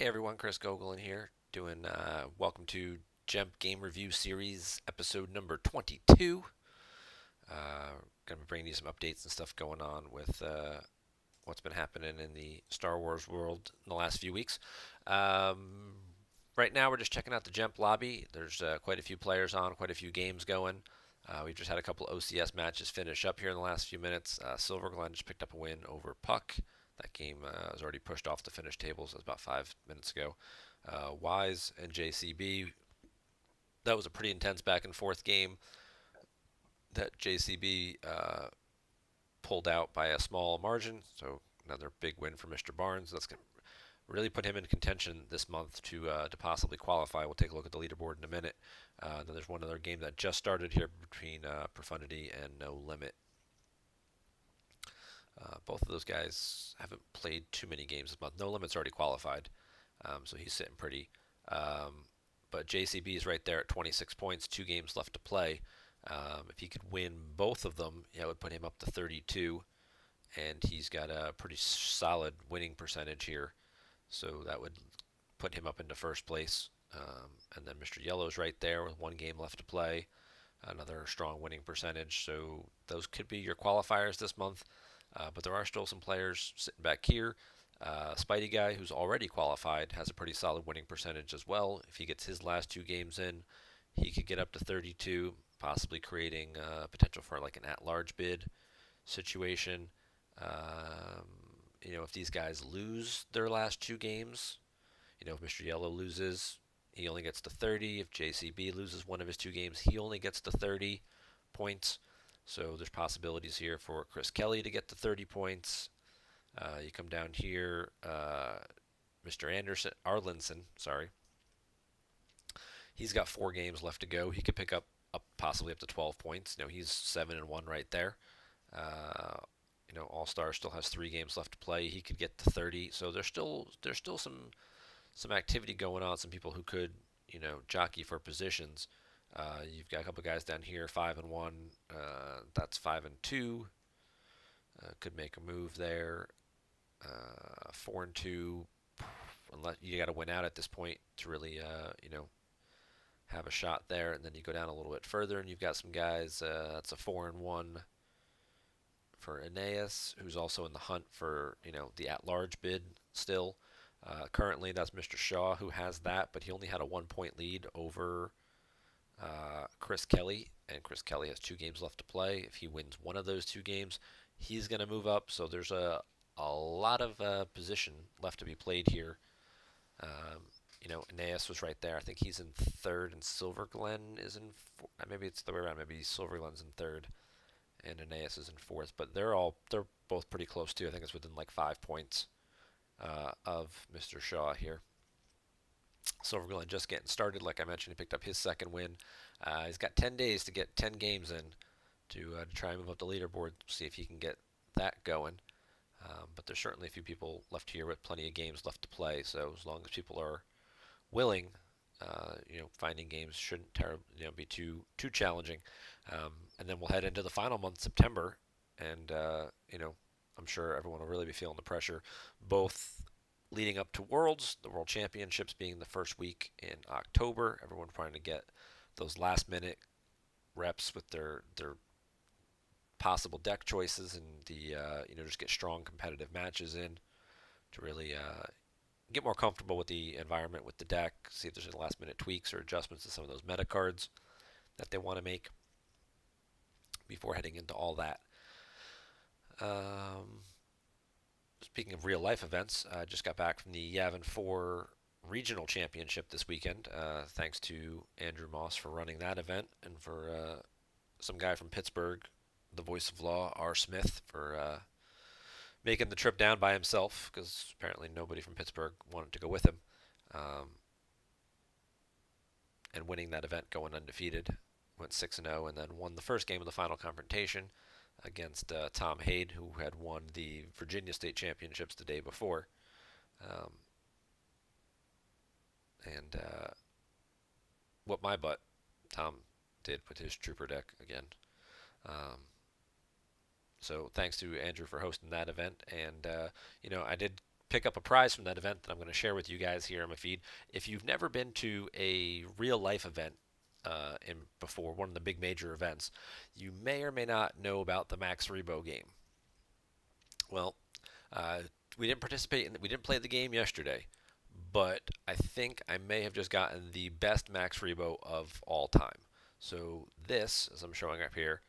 Hey everyone, Chris Gogolin here, doing welcome to GEMP Game Review Series, episode number 22. Gonna be bringing you some updates and stuff going on with what's been happening in the Star Wars world in the last few weeks. Um, right now, we're just checking out the GEMP lobby. There's quite a few players on, quite a few games going. We've just had a couple OCS matches finish up here in the last few minutes. Silver Glen just picked up a win over Puck. That game was already pushed off the finish tables. It was about 5 minutes ago. Wise and JCB. That was a pretty intense back and forth game that JCB pulled out by a small margin. So another big win for Mr. Barnes. That's going to really put him in contention this month to possibly qualify. We'll take a look at the leaderboard in a minute. Then there's one other game that just started here between Profundity and No Limit. Both of those guys haven't played too many games this month. No Limit's already qualified, so he's sitting pretty. But JCB is right there at 26 points, 2 games left to play. If he could win both of them, it would put him up to 32, and he's got a pretty solid winning percentage here. So that would put him up into first place. And then Mr. Yellow's right there with 1 game left to play, another strong winning percentage. So those could be your qualifiers this month. But there are still some players sitting back here. Spidey Guy, who's already qualified, has a pretty solid winning percentage as well. If he gets his last 2 games in, he could get up to 32, possibly creating potential for like an at-large bid situation. If these guys lose their last 2 games, if Mr. Yellow loses, he only gets to 30. If JCB loses one of his 2 games, he only gets to 30 points. So there's possibilities here for Chris Kelly to get to 30 points. You come down here, Mr. Anderson, Arlinson, sorry. He's got 4 games left to go. He could pick up possibly up to 12 points. He's 7-1 right there. All Star still has 3 games left to play. He could get to 30. So there's still some activity going on. Some people who could jockey for positions. You've got a couple guys down here, 5-1. That's 5-2. Could make a move there. 4-2. Unless you got to win out at this point to really, have a shot there. And then you go down a little bit further, and you've got some guys. That's a 4-1 for Aeneas, who's also in the hunt for the at-large bid still. Currently, that's Mr. Shaw who has that, but he only had a 1-point lead over Chris Kelly, and Chris Kelly has 2 games left to play. If he wins one of those 2 games, he's going to move up. So there's a lot of position left to be played here. Aeneas was right there. I think he's in third, and Silver Glen is in maybe it's the way around. Maybe Silver Glen's in third, and Aeneas is in fourth. But they're both pretty close too. I think it's within like 5 points of Mr. Shaw here. Silver Glen just getting started. Like I mentioned, he picked up his second win. He's got 10 days to get 10 games in to try and move up the leaderboard, see if he can get that going. But there's certainly a few people left here with plenty of games left to play. So as long as people are willing, finding games shouldn't be too challenging. And then we'll head into the final month, September, and I'm sure everyone will really be feeling the pressure, both leading up to Worlds, the World Championships being the first week in October. Everyone trying to get those last-minute reps with their possible deck choices and the just get strong competitive matches in to really get more comfortable with the environment with the deck, see if there's any last-minute tweaks or adjustments to some of those meta cards that they want to make before heading into all that. Speaking of real-life events, I just got back from the Yavin 4 Regional Championship this weekend. Thanks to Andrew Moss for running that event, and for some guy from Pittsburgh, the voice of law, R. Smith, for making the trip down by himself, because apparently nobody from Pittsburgh wanted to go with him, and winning that event going undefeated. Went 6-0, and then won the first game of the final confrontation against Tom Hade, who had won the Virginia State Championships the day before. And what my butt Tom did with his Trooper deck again. So thanks to Andrew for hosting that event. And, I did pick up a prize from that event that I'm going to share with you guys here on my feed. If you've never been to a real life event before, one of the big major events, you may or may not know about the Max Rebo game. Well, uh, we didn't participate we didn't play the game yesterday, but I think I may have just gotten the best Max Rebo of all time. So this, as I'm showing up here,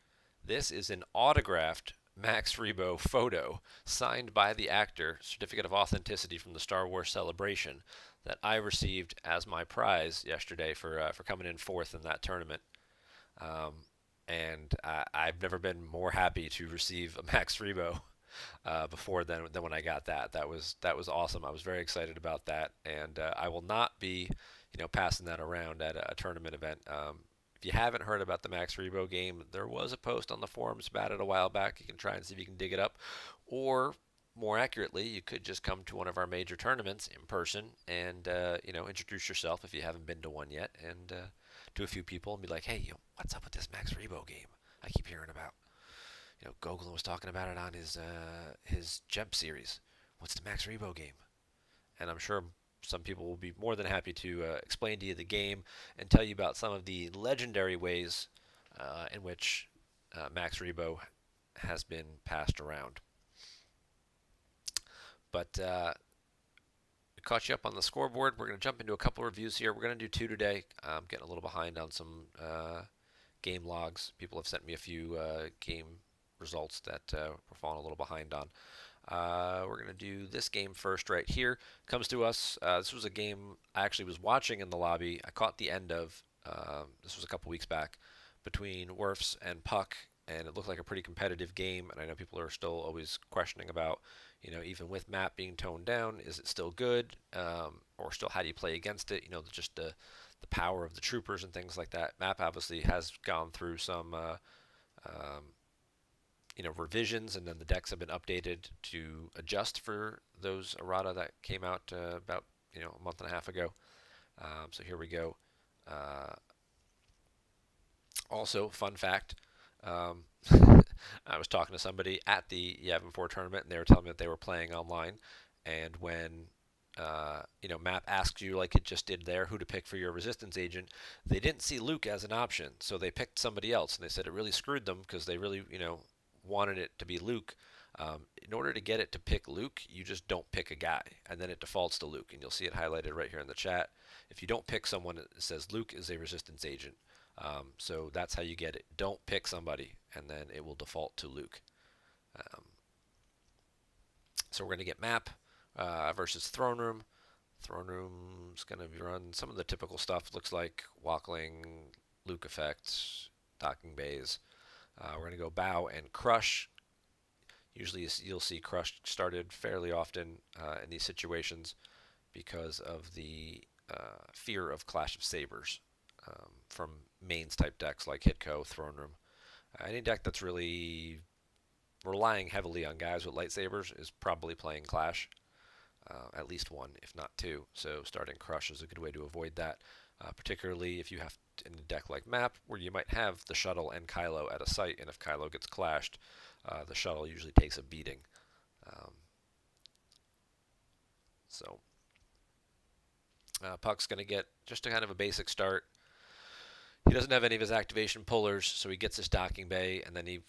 this is an autographed Max Rebo photo signed by the actor, certificate of authenticity from the Star Wars Celebration, that I received as my prize yesterday for coming in fourth in that tournament. Um, and I've never been more happy to receive a Max Rebo before than when I got that. That was awesome. I was very excited about that, and I will not be, passing that around at a tournament event. If you haven't heard about the Max Rebo game, there was a post on the forums about it a while back. You can try and see if you can dig it up, or more accurately, you could just come to one of our major tournaments in person and introduce yourself if you haven't been to one yet, and to a few people and be like, hey, what's up with this Max Rebo game I keep hearing about? Gogolin was talking about it on his GEMP series. What's the Max Rebo game? And I'm sure some people will be more than happy to explain to you the game and tell you about some of the legendary ways in which Max Rebo has been passed around. But we caught you up on the scoreboard. We're going to jump into a couple reviews here. We're going to do two today. I'm getting a little behind on some game logs. People have sent me a few game results that we're falling a little behind on. We're going to do this game first right here. Comes to us. This was a game I actually was watching in the lobby. I caught the end of. This was a couple weeks back between Wirfs and Puck, and it looked like a pretty competitive game. And I know people are still always questioning about, even with map being toned down, is it still good? Or still, how do you play against it? Just the power of the troopers and things like that. Map obviously has gone through some revisions, and then the decks have been updated to adjust for those errata that came out about a month and a half ago. So here we go. Also, fun fact, I was talking to somebody at the Yavin 4 tournament, and they were telling me that they were playing online, and when map asks you, like it just did there, who to pick for your resistance agent, they didn't see Luke as an option, so they picked somebody else, and they said it really screwed them because they really, wanted it to be Luke. In order to get it to pick Luke, you just don't pick a guy, and then it defaults to Luke, and you'll see it highlighted right here in the chat. If you don't pick someone, it says Luke is a resistance agent. So that's how you get it. Don't pick somebody, and then it will default to Luke. So we're going to get map versus throne room. Throne room's going to run some of the typical stuff. Looks like walkling, Luke effects, docking bays. We're going to go bow and crush. Usually you'll see crush started fairly often in these situations because of the fear of Clash of Sabers from mains type decks like Hitco, Throne Room. Any deck that's really relying heavily on guys with lightsabers is probably playing Clash. At least one, if not two. So starting Crush is a good way to avoid that, particularly if you have in a deck like Map, where you might have the Shuttle and Kylo at a site, and if Kylo gets clashed, the Shuttle usually takes a beating. So Puck's going to get just a kind of a basic start. He doesn't have any of his activation pullers, so he gets his docking bay, and then he,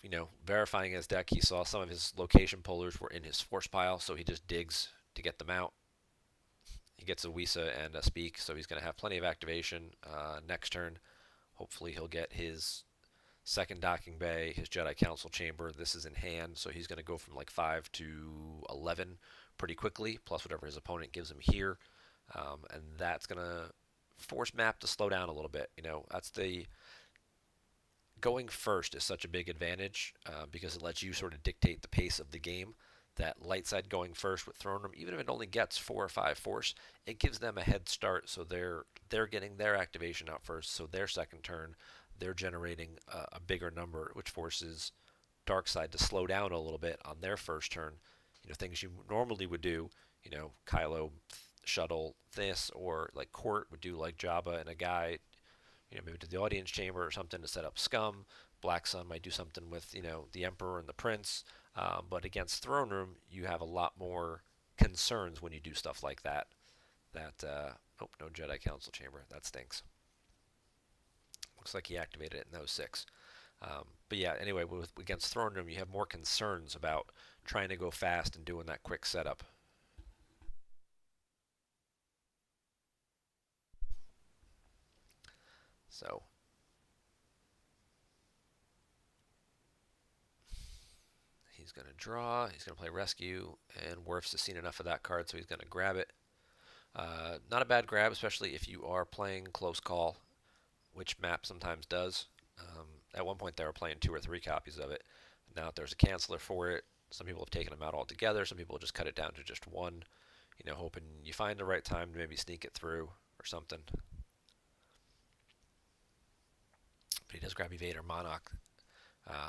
verifying his deck, he saw some of his location pullers were in his force pile, so he just digs to get them out. He gets a Wisa and a Speak, so he's going to have plenty of activation next turn. Hopefully he'll get his second docking bay, his Jedi Council chamber. This is in hand, so he's going to go from like 5 to 11 pretty quickly, plus whatever his opponent gives him here. And that's going to force map to slow down a little bit. That's the going first is such a big advantage because it lets you sort of dictate the pace of the game. That light side going first with Throne Room, even if it only gets 4 or 5 force, it gives them a head start. So they're getting their activation out first. So their second turn, they're generating a bigger number, which forces dark side to slow down a little bit on their first turn. Things you normally would do. Kylo shuttle this, or like Court would do like Jabba and a guy, maybe to the audience chamber or something to set up scum. Black Sun might do something with the Emperor and the Prince. But against Throne Room, you have a lot more concerns when you do stuff like that. That oh, no Jedi Council Chamber. That stinks. Looks like he activated it in those 6. But yeah, anyway, against Throne Room, you have more concerns about trying to go fast and doing that quick setup. So he's going to draw. He's going to play Rescue, and Wirfs has seen enough of that card, so he's going to grab it. Not a bad grab, especially if you are playing Close Call, which map sometimes does. At one point, they were playing 2 or 3 copies of it. Now there's a canceller for it. Some people have taken them out altogether. Some people just cut it down to just one, hoping you find the right time to maybe sneak it through or something. But he does grab Evader Monarch.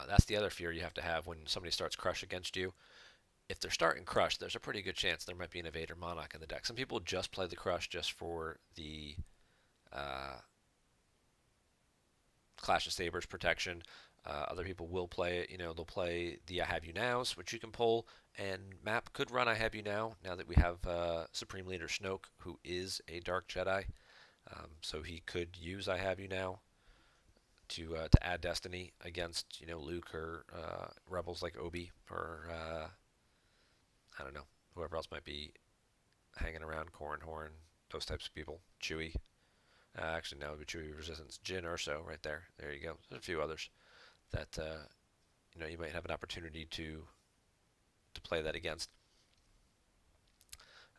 That's the other fear you have to have when somebody starts Crush against you. If they're starting Crush, there's a pretty good chance there might be an Evader Monarch in the deck. Some people just play the Crush just for the Clash of Sabers protection. Other people will play it. They'll play the I Have You Nows, which you can pull, and map could run I Have You now that we have Supreme Leader Snoke, who is a Dark Jedi. So he could use I Have You Now to add Destiny against Luke or rebels like Obi or I don't know, whoever else might be hanging around, Corran Horn, those types of people, Chewie. Actually, no, Chewie Resistance, Jin Urso, right there. There you go. There's a few others that you might have an opportunity to play that against.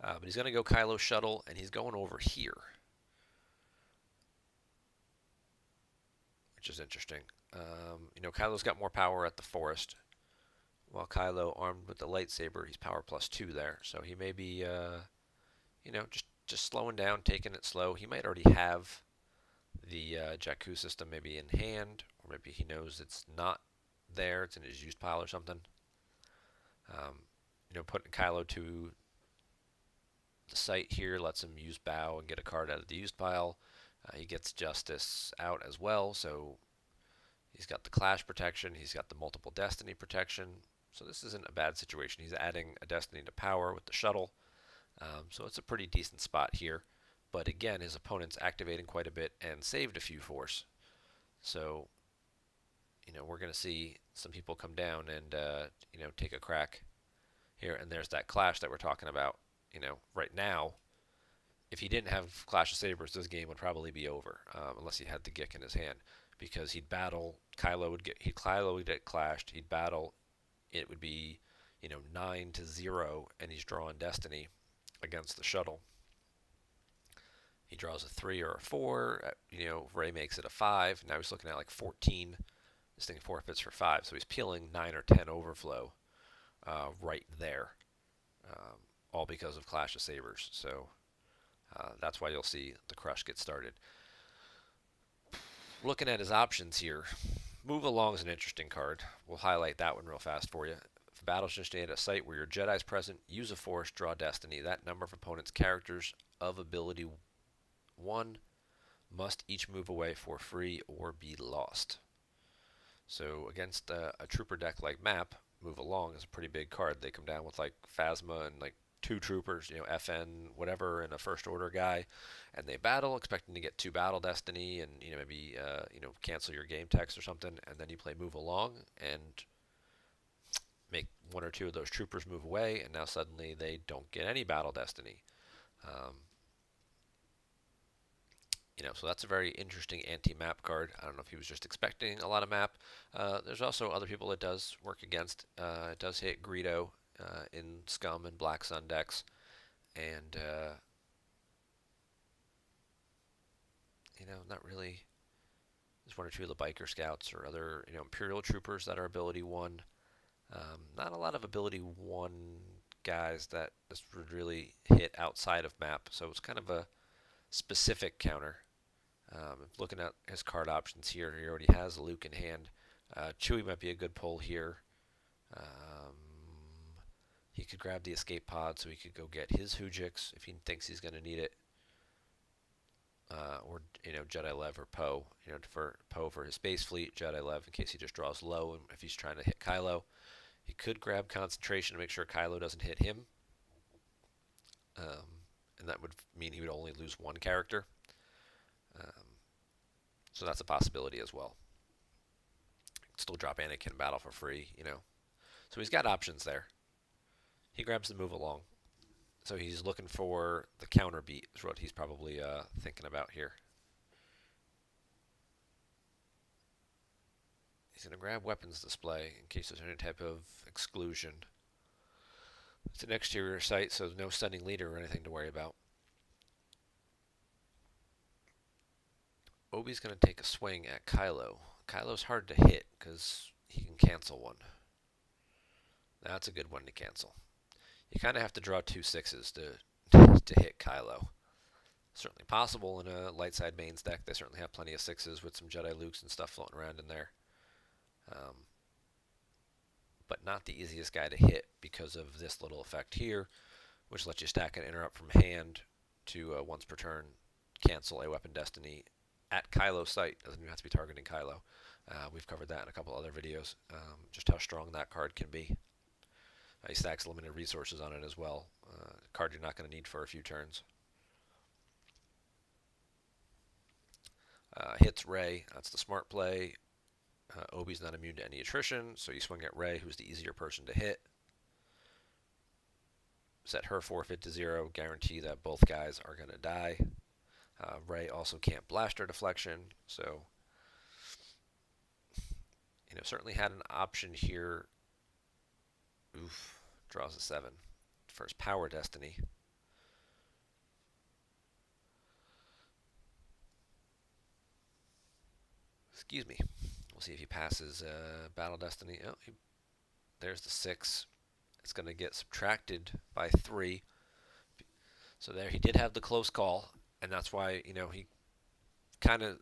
But he's going to go Kylo Shuttle, and he's going over here, which is interesting. Kylo's got more power at the Forest, while Kylo, armed with the lightsaber, he's power +2 there. So he may be, just slowing down, taking it slow. He might already have the Jakku system maybe in hand, or maybe he knows it's not there. It's in his used pile or something. Putting Kylo to the site here lets him use Bow and get a card out of the used pile. He gets Justice out as well, so he's got the Clash protection. He's got the multiple Destiny protection. So this isn't a bad situation. He's adding a Destiny to power with the shuttle. So it's a pretty decent spot here. But again, his opponent's activating quite a bit and saved a few Force. So, we're going to see some people come down and, take a crack here. And there's that Clash that we're talking about. Right now, if he didn't have Clash of Sabers, this game would probably be over, unless he had the Gick in his hand. Because he'd battle, Kylo would get clashed, he'd battle, it would be, 9-0, and he's drawing Destiny against the shuttle. He draws a 3 or a 4, Rey makes it a 5, now he's looking at like 14, this thing forfeits for 5, so he's peeling 9 or 10 overflow right there, all because of Clash of Sabers, so that's why you'll see the Crush get started. Looking at his options here, Move Along is an interesting card. We'll highlight that one real fast for you. If a battle's just at a site where your Jedi's present, use a Force, draw Destiny. That number of opponents' characters of ability 1 must each move away for free or be lost. So against a trooper deck like Map, Move Along is a pretty big card. They come down with like Phasma and like 2 troopers, FN, whatever, and a first order guy, and they battle, expecting to get 2 battle Destiny, and maybe cancel your game text or something, and then you play Move Along and make 1 or 2 of those troopers move away, and now suddenly they don't get any battle Destiny. So that's a very interesting anti-map card. I don't know if he was just expecting a lot of map. There's also other people it does work against. It does hit Greedo in Scum and Black Sun decks, and not really. There's 1 or 2 of the Biker Scouts or other Imperial Troopers that are ability 1. Not a lot of ability 1 guys that this would really hit outside of map, so it's kind of a specific counter. Looking at his card options here, he already has Luke in hand. Chewie might be a good pull here. He could grab the escape pod so he could go get his Hoojix if he thinks he's going to need it. Or Jedi Lev or Poe, for Poe for his space fleet, Jedi Lev in case he just draws low and if he's trying to hit Kylo. He could grab concentration to make sure Kylo doesn't hit him. and that would mean he would only lose one character. Um, so that's a possibility as well. Still drop Anakin in battle for free, you know. So he's got options there. He grabs the move along. So he's looking for the counter beat, is what he's probably thinking about here. He's going to grab weapons display in case there's any type of exclusion. It's an exterior site, so no stunning leader or anything to worry about. Obi's going to take a swing at Kylo. Kylo's hard to hit because he can cancel one. That's a good one to cancel. You kind of have to draw 2 6s to hit Kylo. Certainly possible in a light side mains deck. They certainly have plenty of 6s with some Jedi Lukes and stuff floating around in there. But not the easiest guy to hit because of this little effect here, which lets you stack an interrupt from hand to once per turn cancel a weapon destiny at Kylo's site. Doesn't even have to be targeting Kylo. We've covered that in a couple other videos, just how strong that card can be. He stacks limited resources on it as well. A card you're not going to need for a few turns. Hits Rey. That's the smart play. Obi's not immune to any attrition, so you swing at Rey, who's the easier person to hit. Set her forfeit to 0, guarantee that both guys are going to die. Rey also can't blaster deflection, so certainly had an option here. Oof, draws a 7. First power destiny. Excuse me. We'll see if he passes Battle Destiny. Oh, there's the 6. It's going to get subtracted by 3. So there, he did have the close call, and that's why he kind of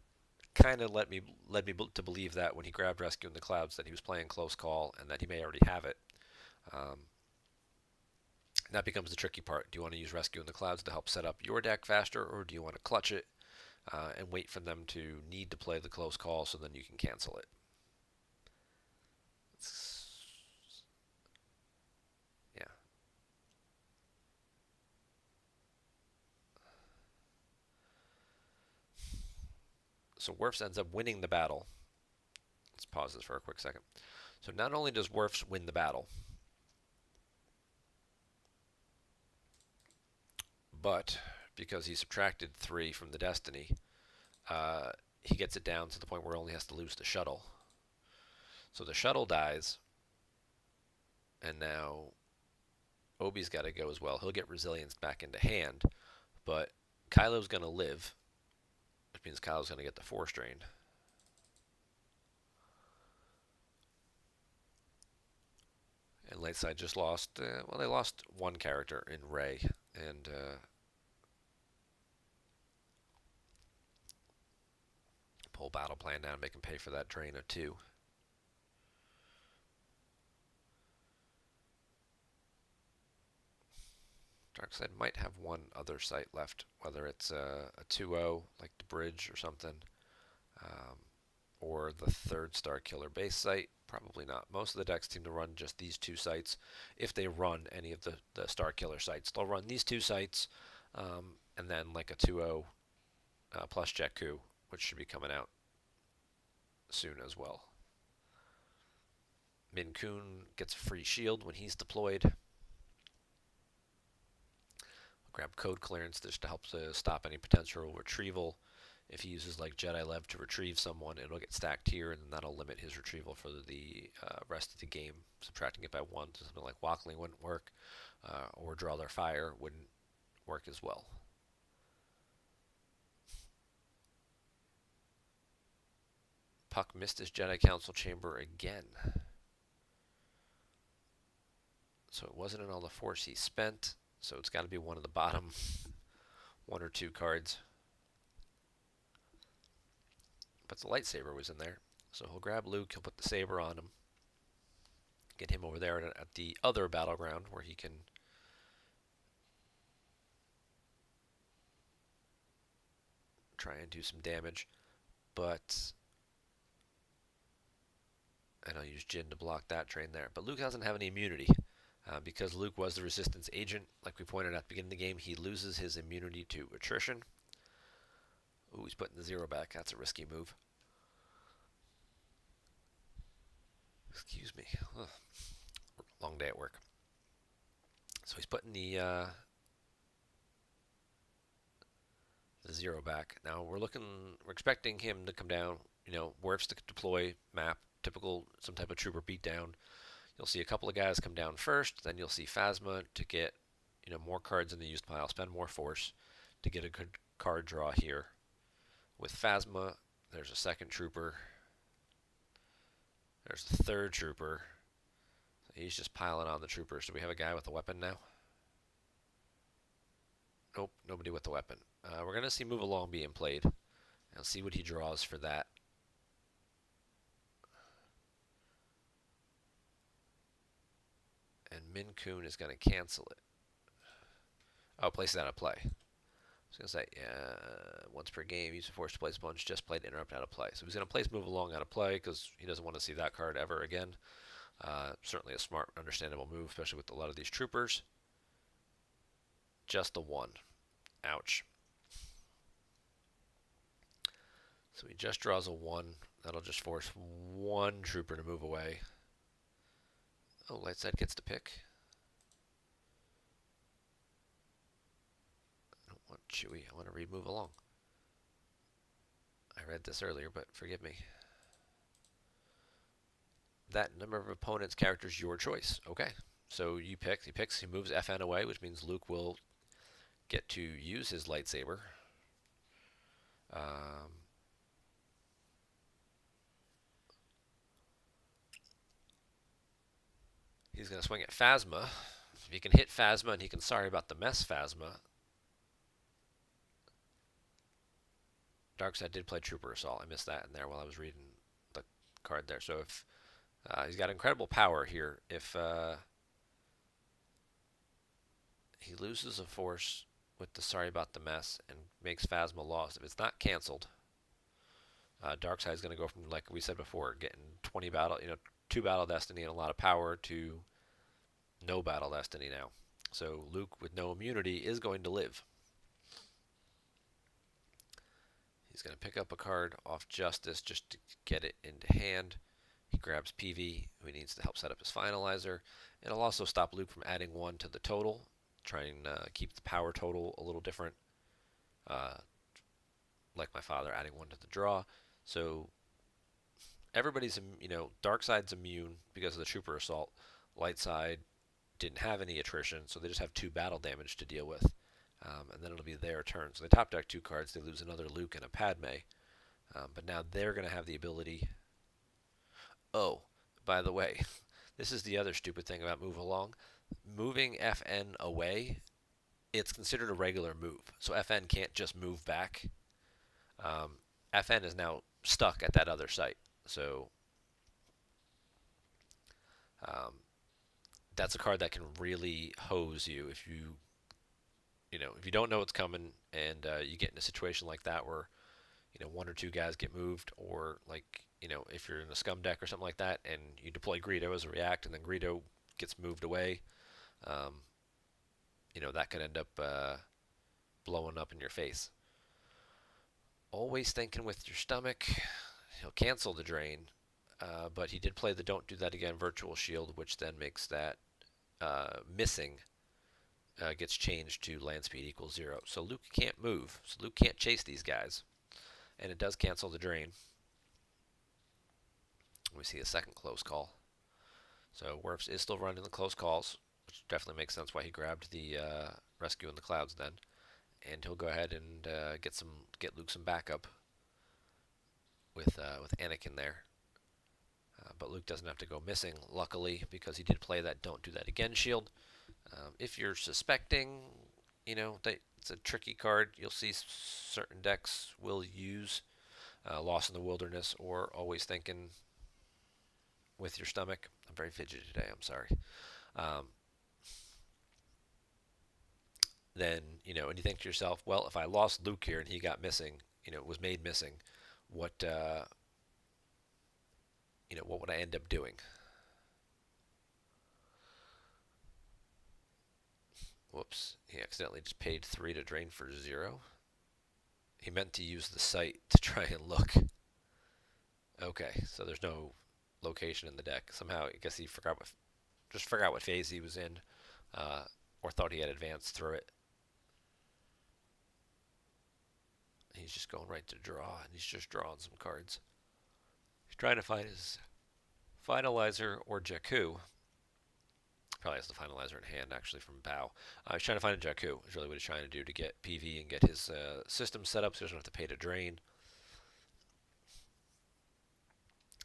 led me to believe that when he grabbed Rescue in the Clouds that he was playing close call and that he may already have it. That becomes the tricky part. Do you want to use Rescue in the Clouds to help set up your deck faster, or do you want to clutch it and wait for them to need to play the close call so then you can cancel it? Yeah. So Wirfs ends up winning the battle. Let's pause this for a quick second. So not only does Wirfs win the battle, but because he subtracted 3 from the destiny, he gets it down to the point where he only has to lose the shuttle. So the shuttle dies, and now Obi's got to go as well. He'll get resilience back into hand, but Kylo's going to live, which means Kylo's going to get the Force Drain. And Light Side just lost, they lost one character in Rey, and pull Battle Plan down and make him pay for that drain of 2. Darkseid might have one other site left, whether it's a 2-0 like the bridge or something, or the 3rd Star Killer base site. Probably not. Most of the decks seem to run just these 2 sites. If they run any of the Star Killer sites, they'll run these 2 sites, and then like a 2-0 plus Jakku, which should be coming out soon as well. Min Kun gets a free shield when he's deployed. Grab code clearance just to help to stop any potential retrieval. If he uses like Jedi Lev to retrieve someone, it'll get stacked here, and then that'll limit his retrieval for the rest of the game, subtracting it by 1. So something like Walkling wouldn't work, or Draw Their Fire wouldn't work as well. Puck missed his Jedi Council chamber again. So it wasn't in all the Force he spent, so it's got to be one of the bottom 1 or 2 cards. But the lightsaber was in there, so he'll grab Luke, he'll put the saber on him, get him over there at the other battleground where he can try and do some damage. But, and I'll use Jin to block that train there. But Luke doesn't have any immunity. Because Luke was the resistance agent, like we pointed out at the beginning of the game, he loses his immunity to attrition. Ooh, he's putting the 0 back. That's a risky move. Excuse me. Ugh. Long day at work. So he's putting the 0 back. Now we're expecting him to come down. Wirfs to deploy map, typical some type of trooper beatdown. You'll see a couple of guys come down first, then you'll see Phasma to get more cards in the used pile, spend more force to get a good card draw here. With Phasma, there's a second trooper. There's the third trooper. He's just piling on the troopers. Do we have a guy with a weapon now? Nope, nobody with the weapon. We're going to see Move Along being played. And see what he draws for that. And Min Kun is going to cancel it. Oh, place it out of play. I was going to say, once per game, use a force to place bunch, just played interrupt out of play. So he's going to place Move Along out of play because he doesn't want to see that card ever again. Certainly a smart, understandable move, especially with a lot of these troopers. Just a 1. Ouch. So he just draws a 1. That'll just force one trooper to move away. Oh, Lightside gets to pick. I don't want Chewie. I want to read Move Along. I read this earlier, but forgive me. That number of opponents' characters, your choice. Okay. So you pick. He picks. He moves FN away, which means Luke will get to use his lightsaber. He's going to swing at Phasma. If he can hit Phasma and he can sorry about the mess Phasma. Darkseid did play Trooper Assault. I missed that in there while I was reading the card there. So if he's got incredible power here. If he loses a force with the sorry about the mess and makes Phasma lost, if it's not canceled, Darkseid's going to go from, like we said before, getting 20 battle, 2 battle destiny and a lot of power to no battle destiny now. So Luke with no immunity is going to live. He's going to pick up a card off Justice just to get it into hand. He grabs PV, who he needs to help set up his finalizer. It'll also stop Luke from adding 1 to the total, try and keep the power total a little different. Like my father, adding 1 to the draw. So everybody's, Darkseid's immune because of the Trooper Assault. Lightside didn't have any attrition, so they just have 2 battle damage to deal with. And then it'll be their turn. So they top deck 2 cards. They lose another Luke and a Padme. But now they're going to have the ability. Oh, by the way, this is the other stupid thing about Move Along. Moving FN away, it's considered a regular move. So FN can't just move back. FN is now stuck at that other site. So that's a card that can really hose you if you don't know what's coming and you get in a situation like that where 1 or 2 guys get moved, or if you're in a scum deck or something like that and you deploy Greedo as a react and then Greedo gets moved away, that could end up blowing up in your face. Always thinking with your stomach. He'll cancel the drain, but he did play the Don't Do That Again Virtual Shield, which then makes that missing gets changed to land speed equals 0. So Luke can't move. So Luke can't chase these guys. And it does cancel the drain. We see a second close call. So Wirfs is still running the close calls, which definitely makes sense why he grabbed the Rescue in the Clouds then. And he'll go ahead and get Luke some backup with Anakin there. But Luke doesn't have to go missing, luckily, because he did play that Don't Do That Again shield. If you're suspecting, that it's a tricky card, you'll see certain decks will use Lost in the Wilderness or Always Thinking with your stomach. I'm very fidgety today, I'm sorry. Then, and you think to yourself, well, if I lost Luke here and he got missing, was made missing, what would I end up doing? Whoops, he accidentally just paid 3 to drain for 0. He meant to use the site to try and look. Okay, so there's no location in the deck. Somehow, I guess he forgot what phase he was in, or thought he had advanced through it. He's just going right to draw, and he's just drawing some cards. He's trying to find his Finalizer or Jakku. Probably has the Finalizer in hand, actually, from Bow. He's trying to find a Jakku, is really what he's trying to do to get PV and get his system set up so he doesn't have to pay to drain.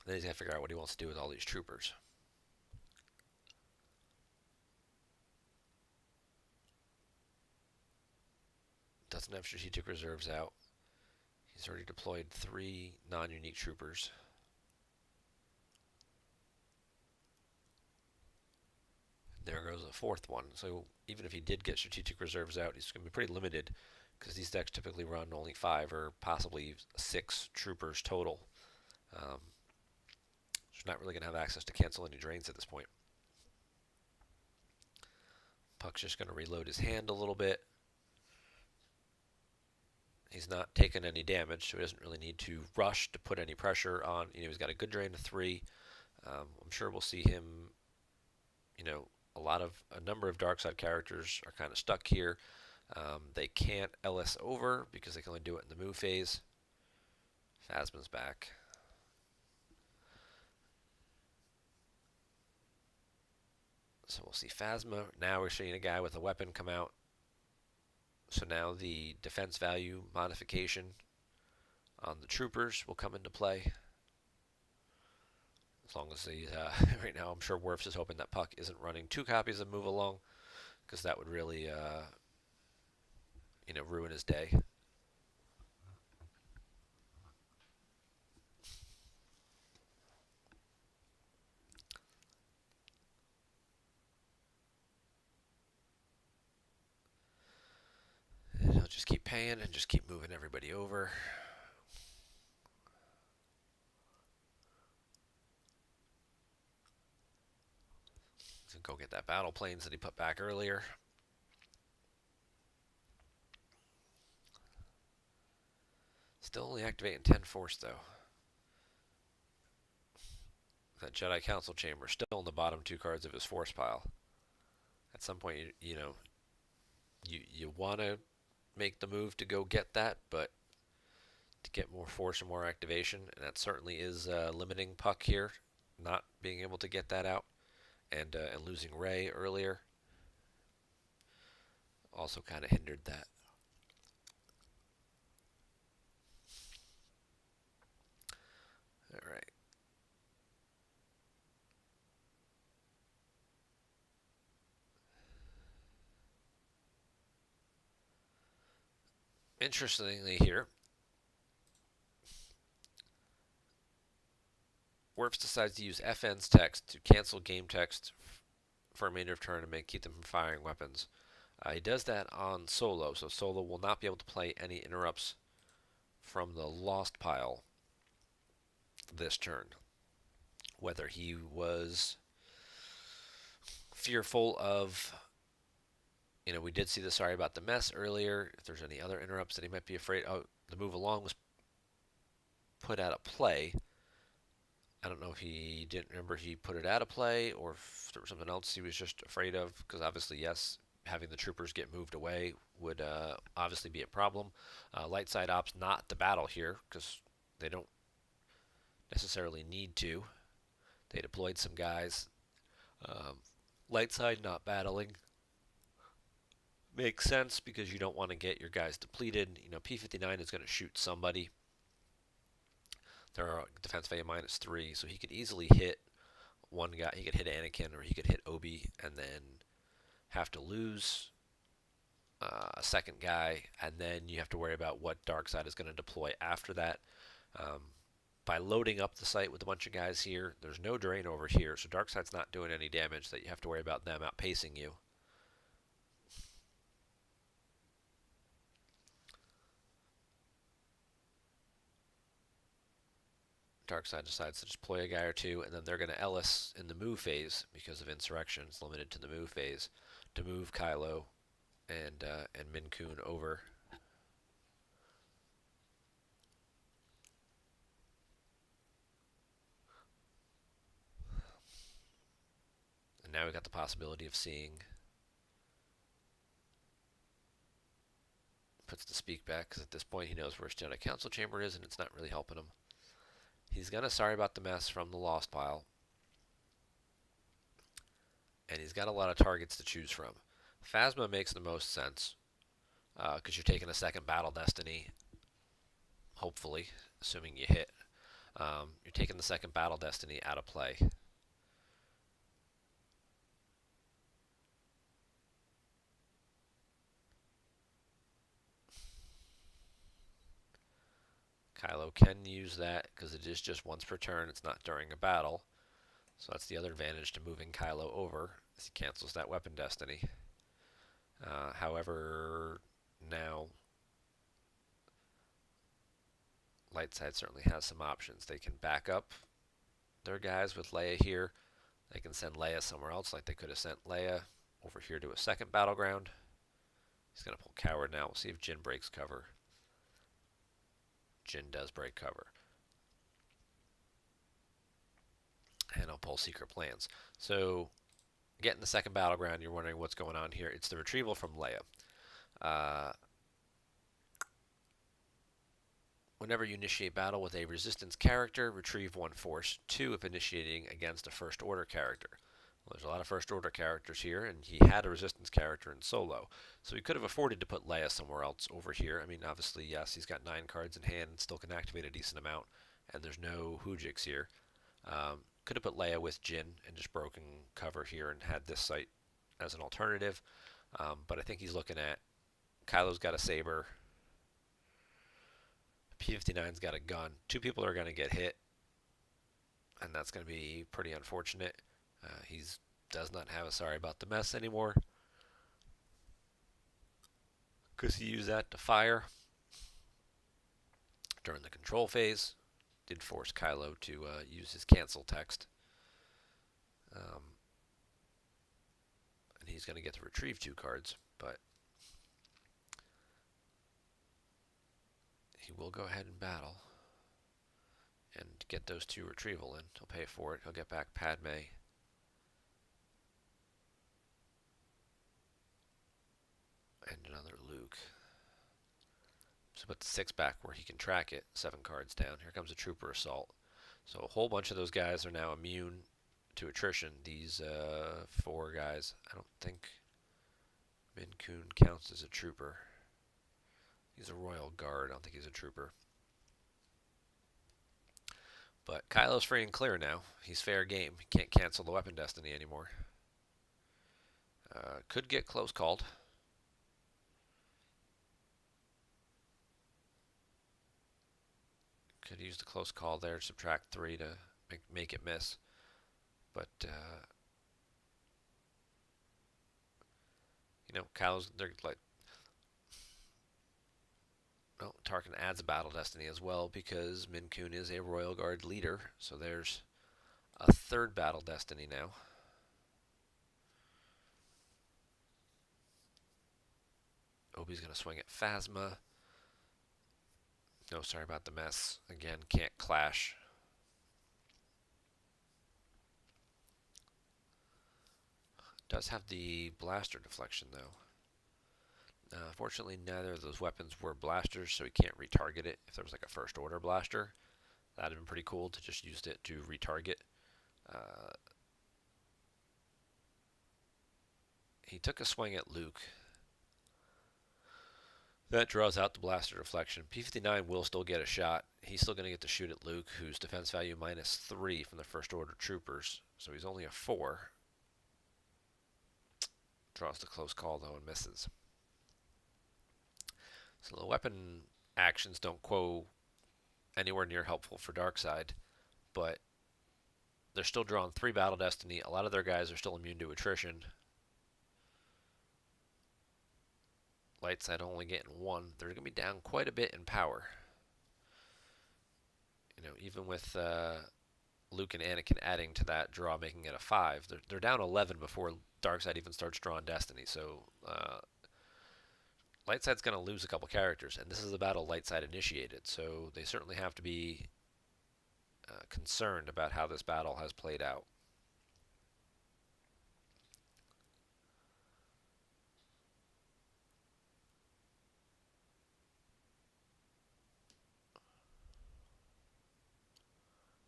Then he's got to figure out what he wants to do with all these troopers. Doesn't have strategic reserves out. He's already deployed 3 non-unique troopers. There goes a 4th one. So even if he did get strategic reserves out, he's going to be pretty limited because these decks typically run only 5 or possibly 6 troopers total. He's not really going to have access to cancel any drains at this point. Puck's just going to reload his hand a little bit. He's not taking any damage, so he doesn't really need to rush to put any pressure on. He's got a good drain of 3. I'm sure we'll see him, a number of dark side characters are kind of stuck here. They can't LS over because they can only do it in the move phase. Phasma's back. So we'll see Phasma. Now we're seeing a guy with a weapon come out. So now the defense value modification on the troopers will come into play. As long as they, right now, I'm sure Wirfs is hoping that Puck isn't running 2 copies of Move Along, because that would really, ruin his day. And he'll just keep paying and just keep moving everybody over. Go get that battle planes that he put back earlier. Still only activating 10 force though. That Jedi Council Chamber still in the bottom 2 cards of his force pile. At some point, you want to make the move to go get that, but to get more force and more activation, and that certainly is limiting Puck here, not being able to get that out. And losing Ray earlier also kind of hindered that. All right. Interestingly here, Wirfs decides to use FN's text to cancel game text for a remainder of turn and keep them from firing weapons. He does that on Solo, so Solo will not be able to play any interrupts from the lost pile this turn. Whether he was fearful of, we did see the sorry about the mess earlier, if there's any other interrupts that he might be afraid of. The move along was put out of play. I don't know if he didn't remember he put it out of play or if there was something else he was just afraid of, because obviously, yes, having the troopers get moved away would obviously be a problem. Light side ops not the battle here because they don't necessarily need to. They deployed some guys. Light side not battling makes sense because you don't want to get your guys depleted. P-59 is going to shoot somebody. There are defense value -3, so he could easily hit one guy. He could hit Anakin or he could hit Obi and then have to lose a second guy, and then you have to worry about what dark side is going to deploy after that. By loading up the site with a bunch of guys here, there's no drain over here, so dark side's not doing any damage that you have to worry about them outpacing you. Dark side decides to deploy a guy or 2, and then they're going to Ellis in the move phase because of insurrection. It's limited to the move phase to move Kylo and Min Kun over. And now we got the possibility of seeing puts the speak back because at this point he knows where his Jedi Council chamber is and it's not really helping him. He's gonna sorry about the mess from the lost pile, and he's got a lot of targets to choose from. Phasma makes the most sense because you're taking a second Battle Destiny, hopefully, assuming you hit. You're taking the second Battle Destiny out of play. Kylo can use that because it is just once per turn. It's not during a battle. So that's the other advantage to moving Kylo over, is he cancels that weapon destiny. However, now Lightside certainly has some options. They can back up their guys with Leia here. They can send Leia somewhere else, like they could have sent Leia over here to a second battleground. He's going to pull Coward now. We'll see if Jin breaks cover. Jin does break cover. And I'll pull Secret Plans. So, getting the second battleground, you're wondering what's going on here. It's the retrieval from Leia. Whenever you initiate battle with a resistance character, retrieve one force. 2 if initiating against a first order character. Well, there's a lot of first order characters here, and he had a resistance character in Solo. So he could have afforded to put Leia somewhere else over here. I mean, obviously, yes, he's got 9 cards in hand and still can activate a decent amount, and there's no Hoojiks here. Could have put Leia with Jin and just broken cover here and had this site as an alternative. But I think he's looking at Kylo's got a saber. P-59's got a gun. 2 people are going to get hit, and that's going to be pretty unfortunate. He does not have a sorry about the mess anymore because he used that to fire during the control phase. Did force Kylo to use his cancel text. And he's going to get to retrieve 2 cards, but he will go ahead and battle and get those 2 retrieval in. He'll pay for it. He'll get back Padme. And another Luke. So put the 6 back where he can track it. 7 cards down. Here comes a Trooper Assault. So a whole bunch of those guys are now immune to attrition. These 4 guys, I don't think Min Kun counts as a trooper. He's a Royal Guard. I don't think he's a trooper. But Kylo's free and clear now. He's fair game. He can't cancel the weapon destiny anymore. Could get close called. Could use the close call there, subtract 3 to make it miss. But, Kylo's, they're like, well, Tarkin adds a battle destiny as well because Min Kun is a Royal Guard leader. So there's a 3rd battle destiny now. Obi's going to swing at Phasma. No, sorry about the mess. Again, can't clash. Does have the blaster deflection, though. Fortunately, neither of those weapons were blasters, so he can't retarget it. If there was like a first order blaster, that would have been pretty cool to just use it to retarget. He took a swing at Luke. That draws out the blaster deflection. P-59 will still get a shot. He's still going to get to shoot at Luke, whose defense value -3 from the first order troopers. So he's only a 4. Draws the close call, though, and misses. So the weapon actions don't go anywhere near helpful for Darkseid, but they're still drawing 3 battle destiny. A lot of their guys are still immune to attrition. Lightside only getting 1. They're going to be down quite a bit in power. Even with Luke and Anakin adding to that draw, making it a 5, they're down 11 before Darkseid even starts drawing destiny. So light side's going to lose a couple characters, and this is a battle light side initiated, so they certainly have to be concerned about how this battle has played out.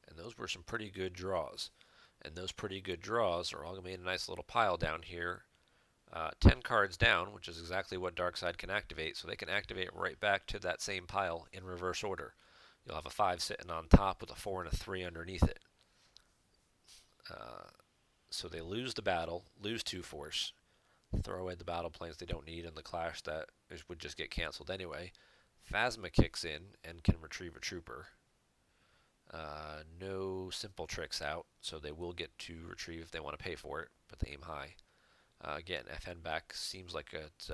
And those were some pretty good draws. And those pretty good draws are all going to be in a nice little pile down here. 10 cards down, which is exactly what Darkside can activate, so they can activate right back to that same pile in reverse order. You'll have a 5 sitting on top with a 4 and a 3 underneath it. So they lose the battle, lose 2 force, throw away the battle planes they don't need, and the clash that would just get canceled anyway. Phasma kicks in and can retrieve a trooper. No simple tricks out, so they will get to retrieve if they want to pay for it, but they aim high. Again, FN back seems like it's.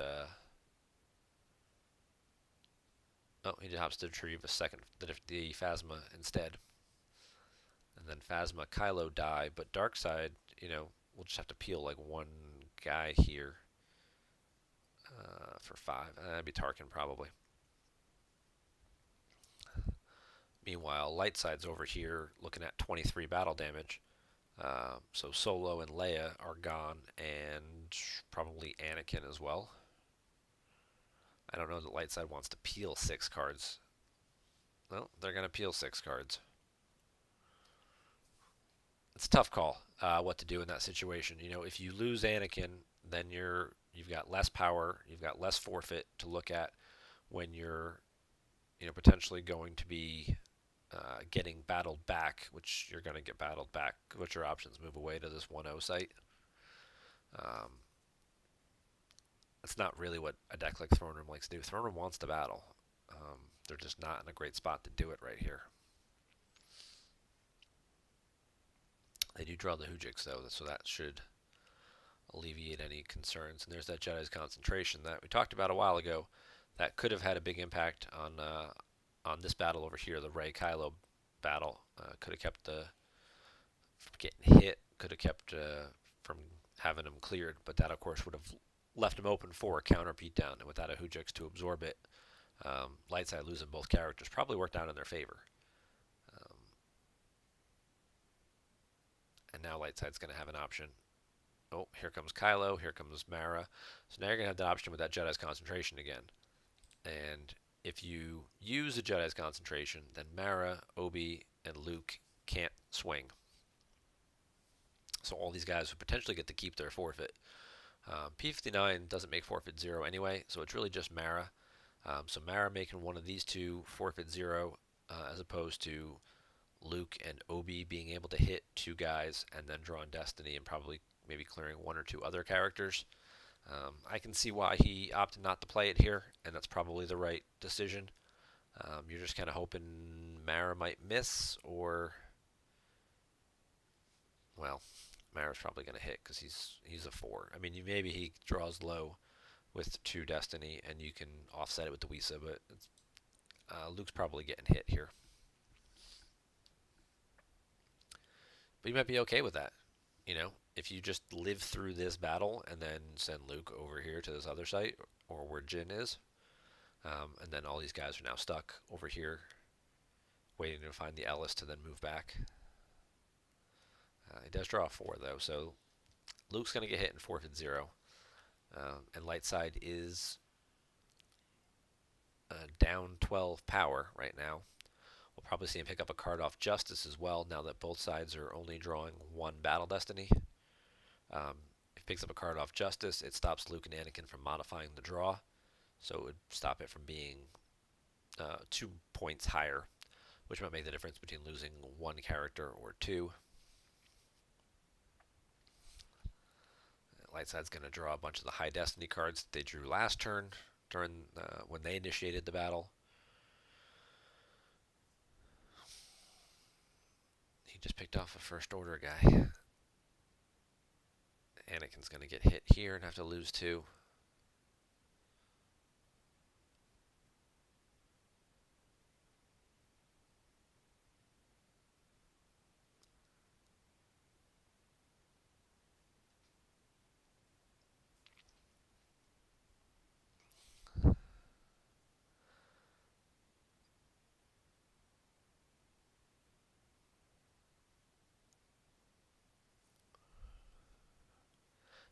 Oh, he just happens to retrieve a second, the Phasma instead. And then Phasma, Kylo die, but Darkside, we'll just have to peel like one guy here for 5. That'd be Tarkin probably. Meanwhile, Lightside's over here looking at 23 battle damage. So Solo and Leia are gone, and probably Anakin as well. I don't know that Lightside wants to peel 6 cards. Well, they're going to peel 6 cards. It's a tough call what to do in that situation. If you lose Anakin, then you've got less power, you've got less forfeit to look at when you're potentially going to be getting battled back, which you're going to get battled back. What's your options? Move away to this 1-0 site. That's not really what a deck like Throne Room likes to do. Throne Room wants to battle. They're just not in a great spot to do it right here. They do draw the Hujix though, so that should alleviate any concerns. And there's that Jedi's concentration that we talked about a while ago. That could have had a big impact on this battle over here, the Rey Kylo battle. Could have kept the from getting hit. Could have kept from having him cleared, but that of course would have left him open for a counter beatdown, and without a Hujix to absorb it, Lightside losing both characters probably worked out in their favor. And now Lightside's going to have an option. Oh, here comes Kylo, here comes Mara. So now you're going to have the option with that Jedi's concentration again. And if you use the Jedi's concentration, then Mara, Obi, and Luke can't swing. So all these guys would potentially get to keep their forfeit. P59 doesn't make forfeit 0 anyway, so it's really just Mara. So Mara making one of these two forfeit 0 as opposed to Luke and Obi being able to hit 2 guys and then drawing Destiny and probably maybe clearing 1 or 2 other characters. I can see why he opted not to play it here, and that's probably the right decision. You're just kind of hoping Mara might miss, or, well, Mara's probably going to hit because he's a 4. I mean, maybe he draws low with 2 Destiny, and you can offset it with the Wisa, but Luke's probably getting hit here. But you might be okay with that. If you just live through this battle and then send Luke over here to this other site, or where Jin is, and then all these guys are now stuck over here waiting to find the Ellis to then move back. He does draw a 4 though, so Luke's going to get hit in forfeit 0. And Lightside is down 12 power right now. We'll probably see him pick up a card off Justice as well, now that both sides are only drawing 1 Battle Destiny. If he picks up a card off Justice, it stops Luke and Anakin from modifying the draw, so it would stop it from being 2 points higher, which might make the difference between losing 1 character or 2. Lightside's going to draw a bunch of the high Destiny cards that they drew last turn during when they initiated the battle. He just picked off a First Order guy. Anakin's going to get hit here and have to lose 2.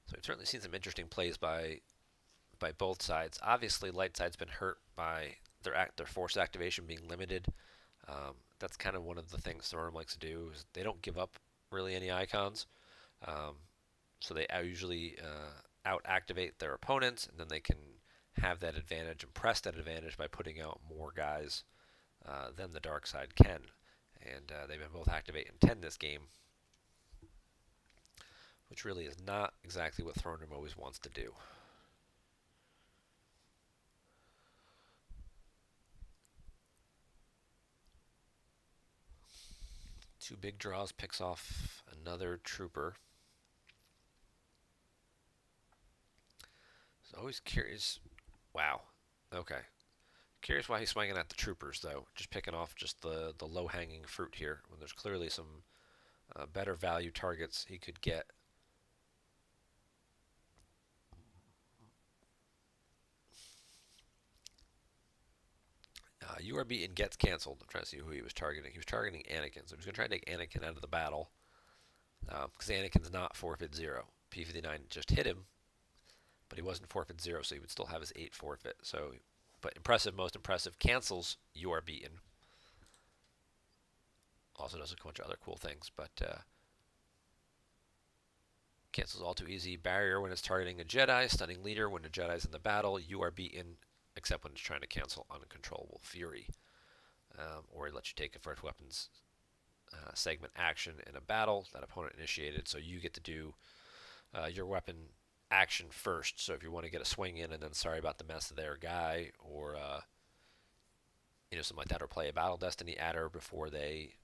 So we've certainly seen some interesting plays by both sides. Obviously, light side's been hurt by their force activation being limited. That's kind of one of the things Storm likes to do is they don't give up really any icons. Um, so they usually out activate their opponents, and then they can have that advantage and press that advantage by putting out more guys than the dark side can. And they've been both activate and 10 this game, which really is not exactly what Throne Room always wants to do. Two big draws, picks off another trooper. So always curious. Wow. Okay. Curious why he's swinging at the troopers, though. Just picking off just the low-hanging fruit here, when there's clearly some better value targets he could get. You are beaten gets canceled. I'm trying to see who he was targeting. He was targeting Anakin, so he was going to try to take Anakin out of the battle because Anakin's not forfeit 0. P59 just hit him, but he wasn't forfeit 0, so he would still have his 8 forfeit. So, but impressive, most impressive, cancels you are beaten. Also does a bunch of other cool things, but cancels all too easy. Barrier when it's targeting a Jedi. Stunning leader when a Jedi's in the battle. You are beaten, except when it's trying to cancel uncontrollable fury. Or it lets you take a first weapons segment action in a battle that opponent initiated, so you get to do your weapon action first. So if you want to get a swing in and then sorry about the mess of their guy, or something like that, or play a battle destiny adder before they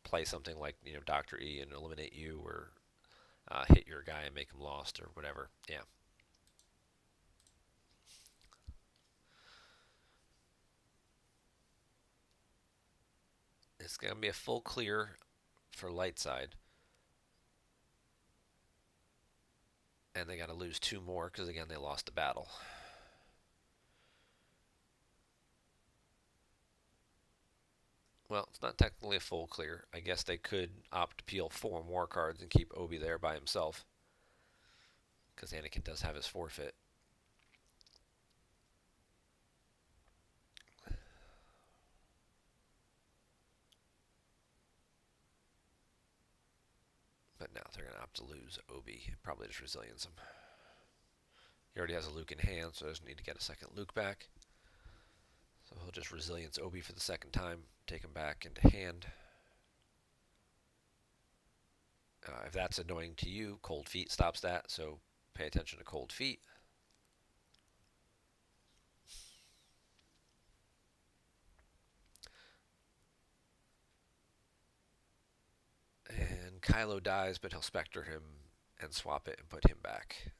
play something like Dr. E and eliminate you, or hit your guy and make him lost, or whatever. Yeah. It's going to be a full clear for light side. And they got to lose 2 more because, again, they lost the battle. Well, it's not technically a full clear. I guess they could opt to peel 4 more cards and keep Obi there by himself, because Anakin does have his forfeit. But now they're going to opt to lose Obi. Probably just resilience him. He already has a Luke in hand, so he doesn't need to get a second Luke back. So he'll just resilience Obi for the second time, take him back into hand. If that's annoying to you, Cold Feet stops that, so pay attention to Cold Feet. And Kylo dies, but he'll Spectre him and swap it and put him back.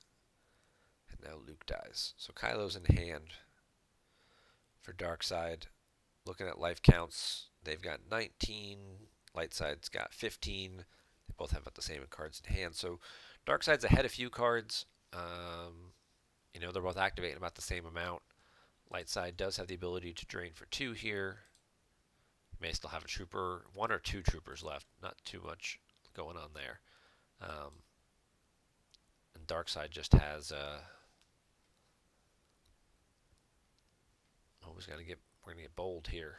And now Luke dies. So Kylo's in hand for dark side. Looking at life counts, they've got 19. Light side's got 15. They both have about the same cards in hand. So dark side's ahead a few cards. They're both activating about the same amount. Light side does have the ability to drain for 2 here. May still have a trooper, 1 or 2 troopers left. Not too much going on there. And dark side just has. We're gonna get bold here.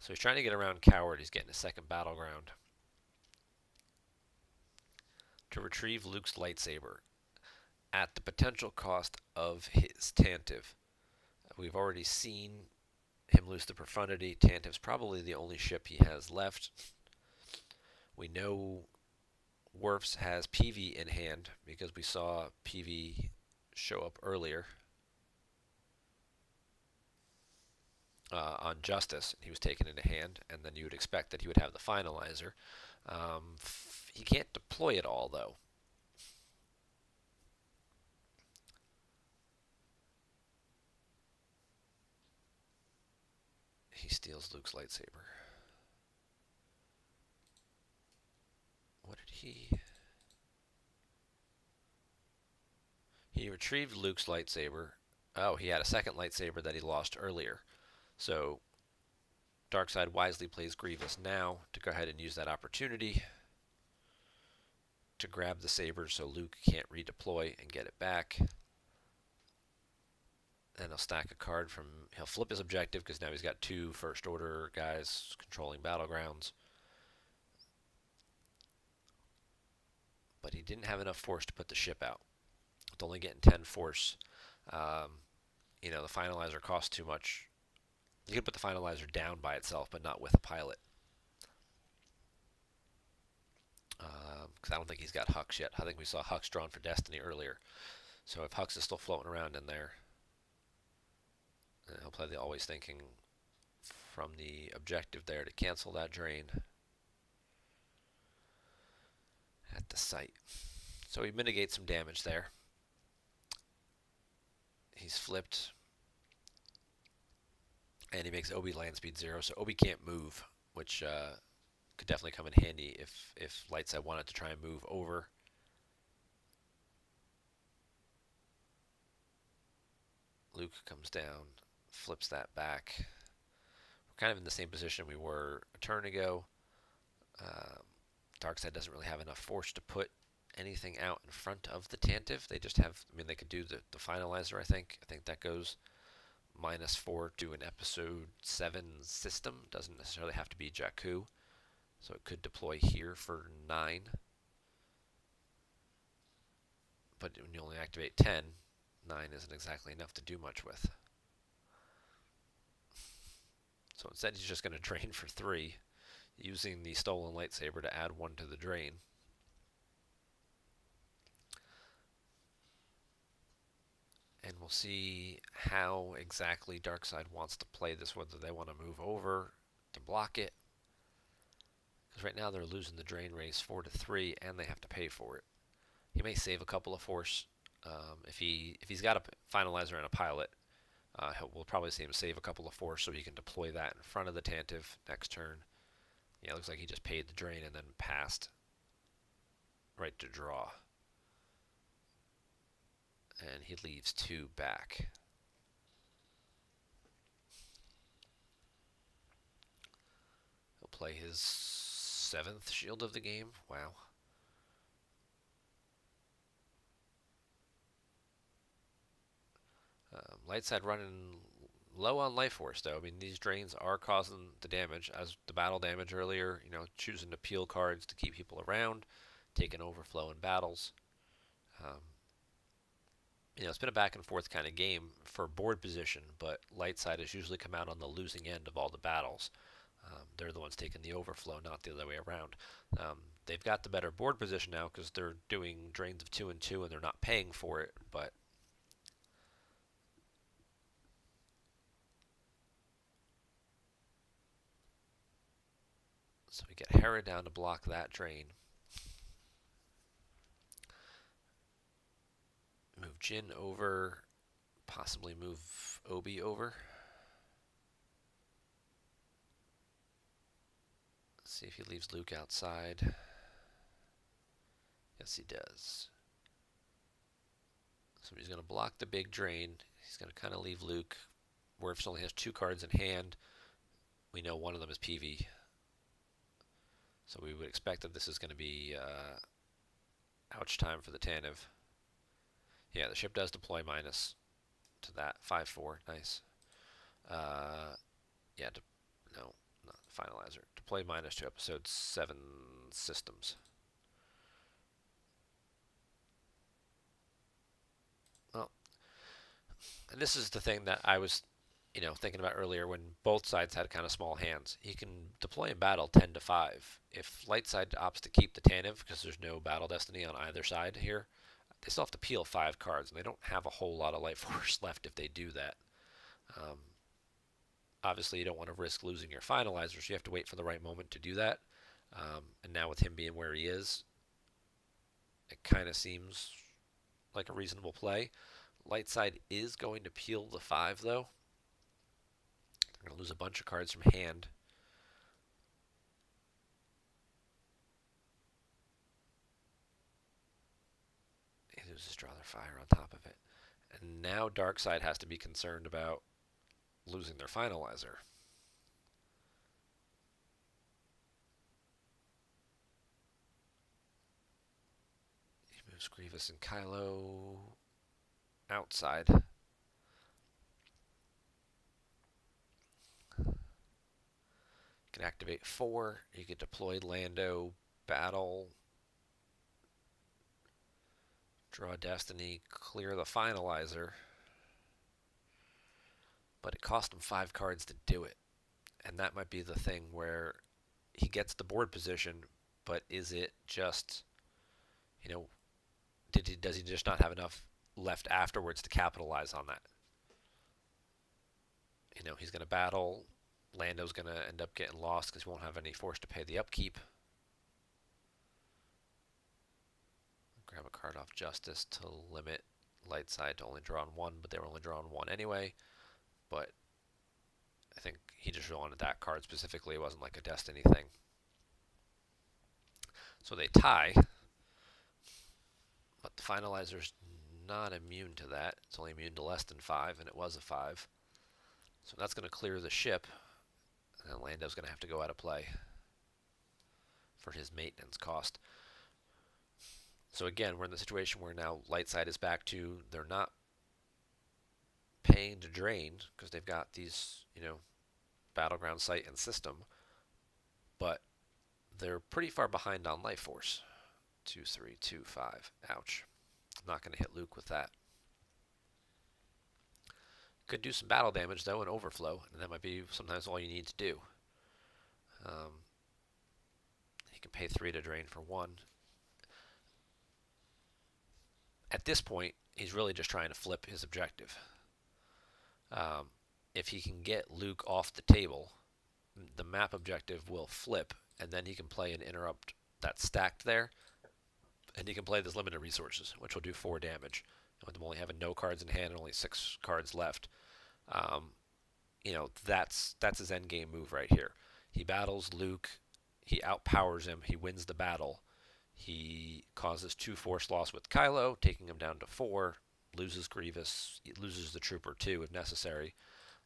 So he's trying to get around Coward. He's getting a second battleground to retrieve Luke's lightsaber at the potential cost of his Tantive. We've already seen him lose the Profundity. Tantive's probably the only ship he has left. We know Wirfs has PV in hand because we saw PV show up earlier on Justice. He was taken into hand, and then you would expect that he would have the Finalizer. He can't deploy it all, though. He steals Luke's lightsaber. What did he... He retrieved Luke's lightsaber. Oh, he had a second lightsaber that he lost earlier. So Darkseid wisely plays Grievous now to go ahead and use that opportunity. to grab the sabers so Luke can't redeploy and get it back. Then he'll stack a card from. He'll flip his objective because now he's got 2 First Order guys controlling battlegrounds. But he didn't have enough force to put the ship out. With only getting 10 force, the finalizer costs too much. You could put the finalizer down by itself, but not with a pilot. Because I don't think he's got Hux yet. I think we saw Hux drawn for Destiny earlier. So if Hux is still floating around in there, he'll play the Always Thinking from the objective there to cancel that drain at the site. So he mitigates some damage there. He's flipped. And he makes Obi land speed 0, so Obi can't move, which could definitely come in handy if Lightside wanted to try and move over. Luke comes down, flips that back. We're kind of in the same position we were a turn ago. Darkseid doesn't really have enough force to put anything out in front of the Tantive. They just have, they could do the finalizer, I think. I think that goes -4 to an episode 7 system. Doesn't necessarily have to be Jakku. So it could deploy here for 9. But when you only activate 10, 9 isn't exactly enough to do much with. So instead he's just going to drain for 3, using the Stolen Lightsaber to add 1 to the drain. And we'll see how exactly Darkseid wants to play this, whether they want to move over to block it. Because right now they're losing the drain race 4-3, and they have to pay for it. He may save a couple of force. If he's got a finalizer and a pilot, we'll probably see him save a couple of force so he can deploy that in front of the Tantive next turn. Yeah, it looks like he just paid the drain and then passed right to draw. And he leaves 2 back. He'll play his 7th shield of the game. Wow. Lightside running low on life force, though. These drains are causing the damage, as the battle damage earlier, choosing to peel cards to keep people around, taking overflow in battles. It's been a back and forth kind of game for board position, but Lightside has usually come out on the losing end of all the battles. They're the ones taking the overflow, not the other way around. They've got the better board position now because they're doing drains of 2 and 2 and they're not paying for it, but so we get Hera down to block that drain. Move Jin over, possibly move Obi over. Let's see if he leaves Luke outside. Yes, he does. So he's going to block the big drain. He's going to kind of leave Luke. Wirfs only has 2 cards in hand. We know one of them is PV. So we would expect that this is going to be ouch time for the Tantive. Yeah, the ship does deploy minus to that. 5-4, nice. Yeah, no, not the finalizer. Deploy minus to episode 7 systems. Well, and this is the thing that I was, thinking about earlier when both sides had kind of small hands. He can deploy in battle 10-5. If Lightside opts to keep the Tantive, because there's no battle destiny on either side here, they still have to peel 5 cards, and they don't have a whole lot of life force left if they do that. Obviously, you don't want to risk losing your finalizers. So you have to wait for the right moment to do that. And now with him being where he is, it kind of seems like a reasonable play. Lightside is going to peel the 5, though. They're going to lose a bunch of cards from hand. Just draw their fire on top of it. And now Darkseid has to be concerned about losing their finalizer. Grievous and Kylo outside. You can activate 4. You can deploy Lando, battle, draw Destiny, clear the Finalizer. But it cost him 5 cards to do it. And that might be the thing where he gets the board position, but is it just, you know, does he just not have enough left afterwards to capitalize on that? He's going to battle. Lando's going to end up getting lost because he won't have any force to pay the upkeep. Grab a card off Justice to limit light side to only drawing 1, but they were only drawing 1 anyway. But I think he just wanted that card specifically. It wasn't like a Destiny thing. So they tie, but the Finalizer's not immune to that. It's only immune to less than 5, and it was a 5. So that's going to clear the ship, and then Lando's going to have to go out of play for his maintenance cost. So again, we're in the situation where now light side is back to, they're not paying to drain because they've got these, battleground site and system, but they're pretty far behind on life force. 2, 3, 2, 5. Ouch. I'm not going to hit Luke with that. Could do some battle damage though and overflow, and that might be sometimes all you need to do. He can pay 3 to drain for 1. At this point, he's really just trying to flip his objective. If he can get Luke off the table, the map objective will flip, and then he can play an interrupt that's stacked there, and he can play this limited resources, which will do 4 damage. With him only having no cards in hand and only 6 cards left, that's his end game move right here. He battles Luke, he outpowers him, he wins the battle. He causes 2 force loss with Kylo, taking him down to 4, loses Grievous, loses the Trooper too if necessary,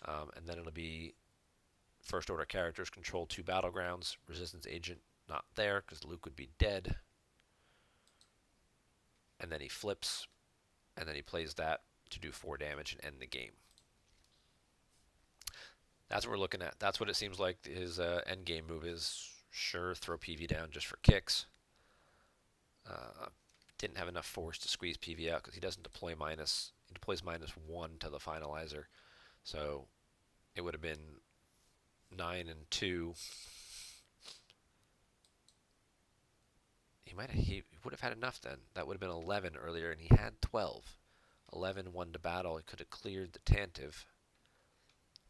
and then it'll be First Order characters control 2 battlegrounds, Resistance Agent not there because Luke would be dead, and then he flips, and then he plays that to do 4 damage and end the game. That's what we're looking at. That's what it seems like his end game move is. Sure, throw PV down just for kicks. Didn't have enough force to squeeze PV out because he doesn't deploy minus. He deploys -1 to the Finalizer, so it would have been 9 and 2. He would have had enough then. That would have been 11 earlier, and he had 12. 11 1 to battle. He could have cleared the Tantive,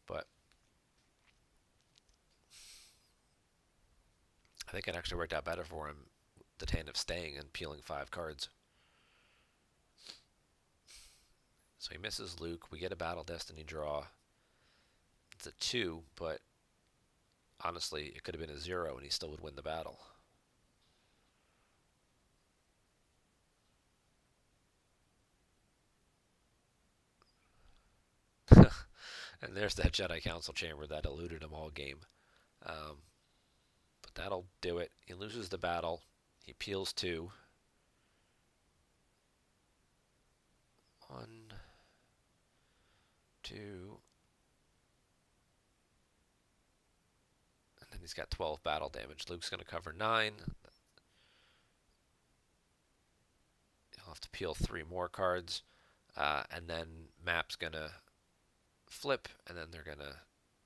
but I think it actually worked out better for him. The Tantive staying and peeling 5 cards. So he misses Luke. We get a Battle Destiny draw. It's a 2, but honestly, it could have been a 0 and he still would win the battle. And there's that Jedi Council chamber that eluded him all game. But that'll do it. He loses the battle. He peels 2. 1, 2, and then he's got 12 battle damage. Luke's going to cover 9. He'll have to peel 3 more cards, and then Map's going to flip, and then they're going to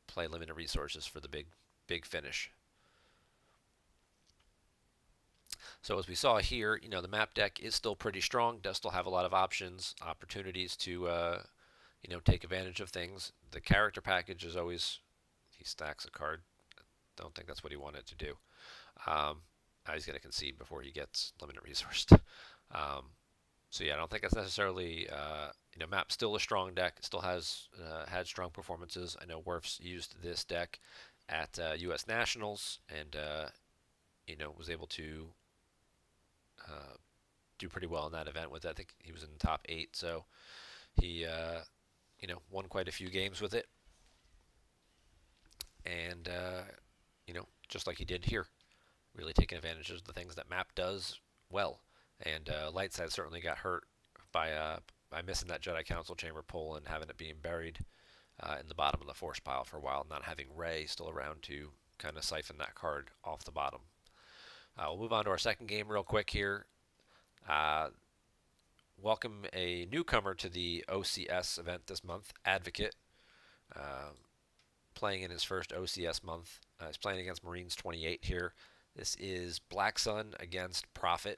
play limited resources for the big finish. So as we saw here, the map deck is still pretty strong, does still have a lot of options, opportunities to take advantage of things. The character package is always, he stacks a card. Don't think that's what he wanted to do. He's going to concede before he gets limited resourced. So yeah, I don't think that's necessarily, Map's still a strong deck. It still has had strong performances. I know Wirfs used this deck at U.S. Nationals and, was able to do pretty well in that event with it. I think he was in the top 8, so he, won quite a few games with it. And, just like he did here, really taking advantage of the things that Map does well. And Lightside certainly got hurt by missing that Jedi Council chamber pull and having it being buried in the bottom of the force pile for a while, not having Rey still around to kind of siphon that card off the bottom. We'll move on to our second game real quick here. Uh, Welcome a newcomer to the OCS event this month, Advocate, uh, playing in his first OCS month. He's playing against Marines 28 here. This is Black Sun against Prophet.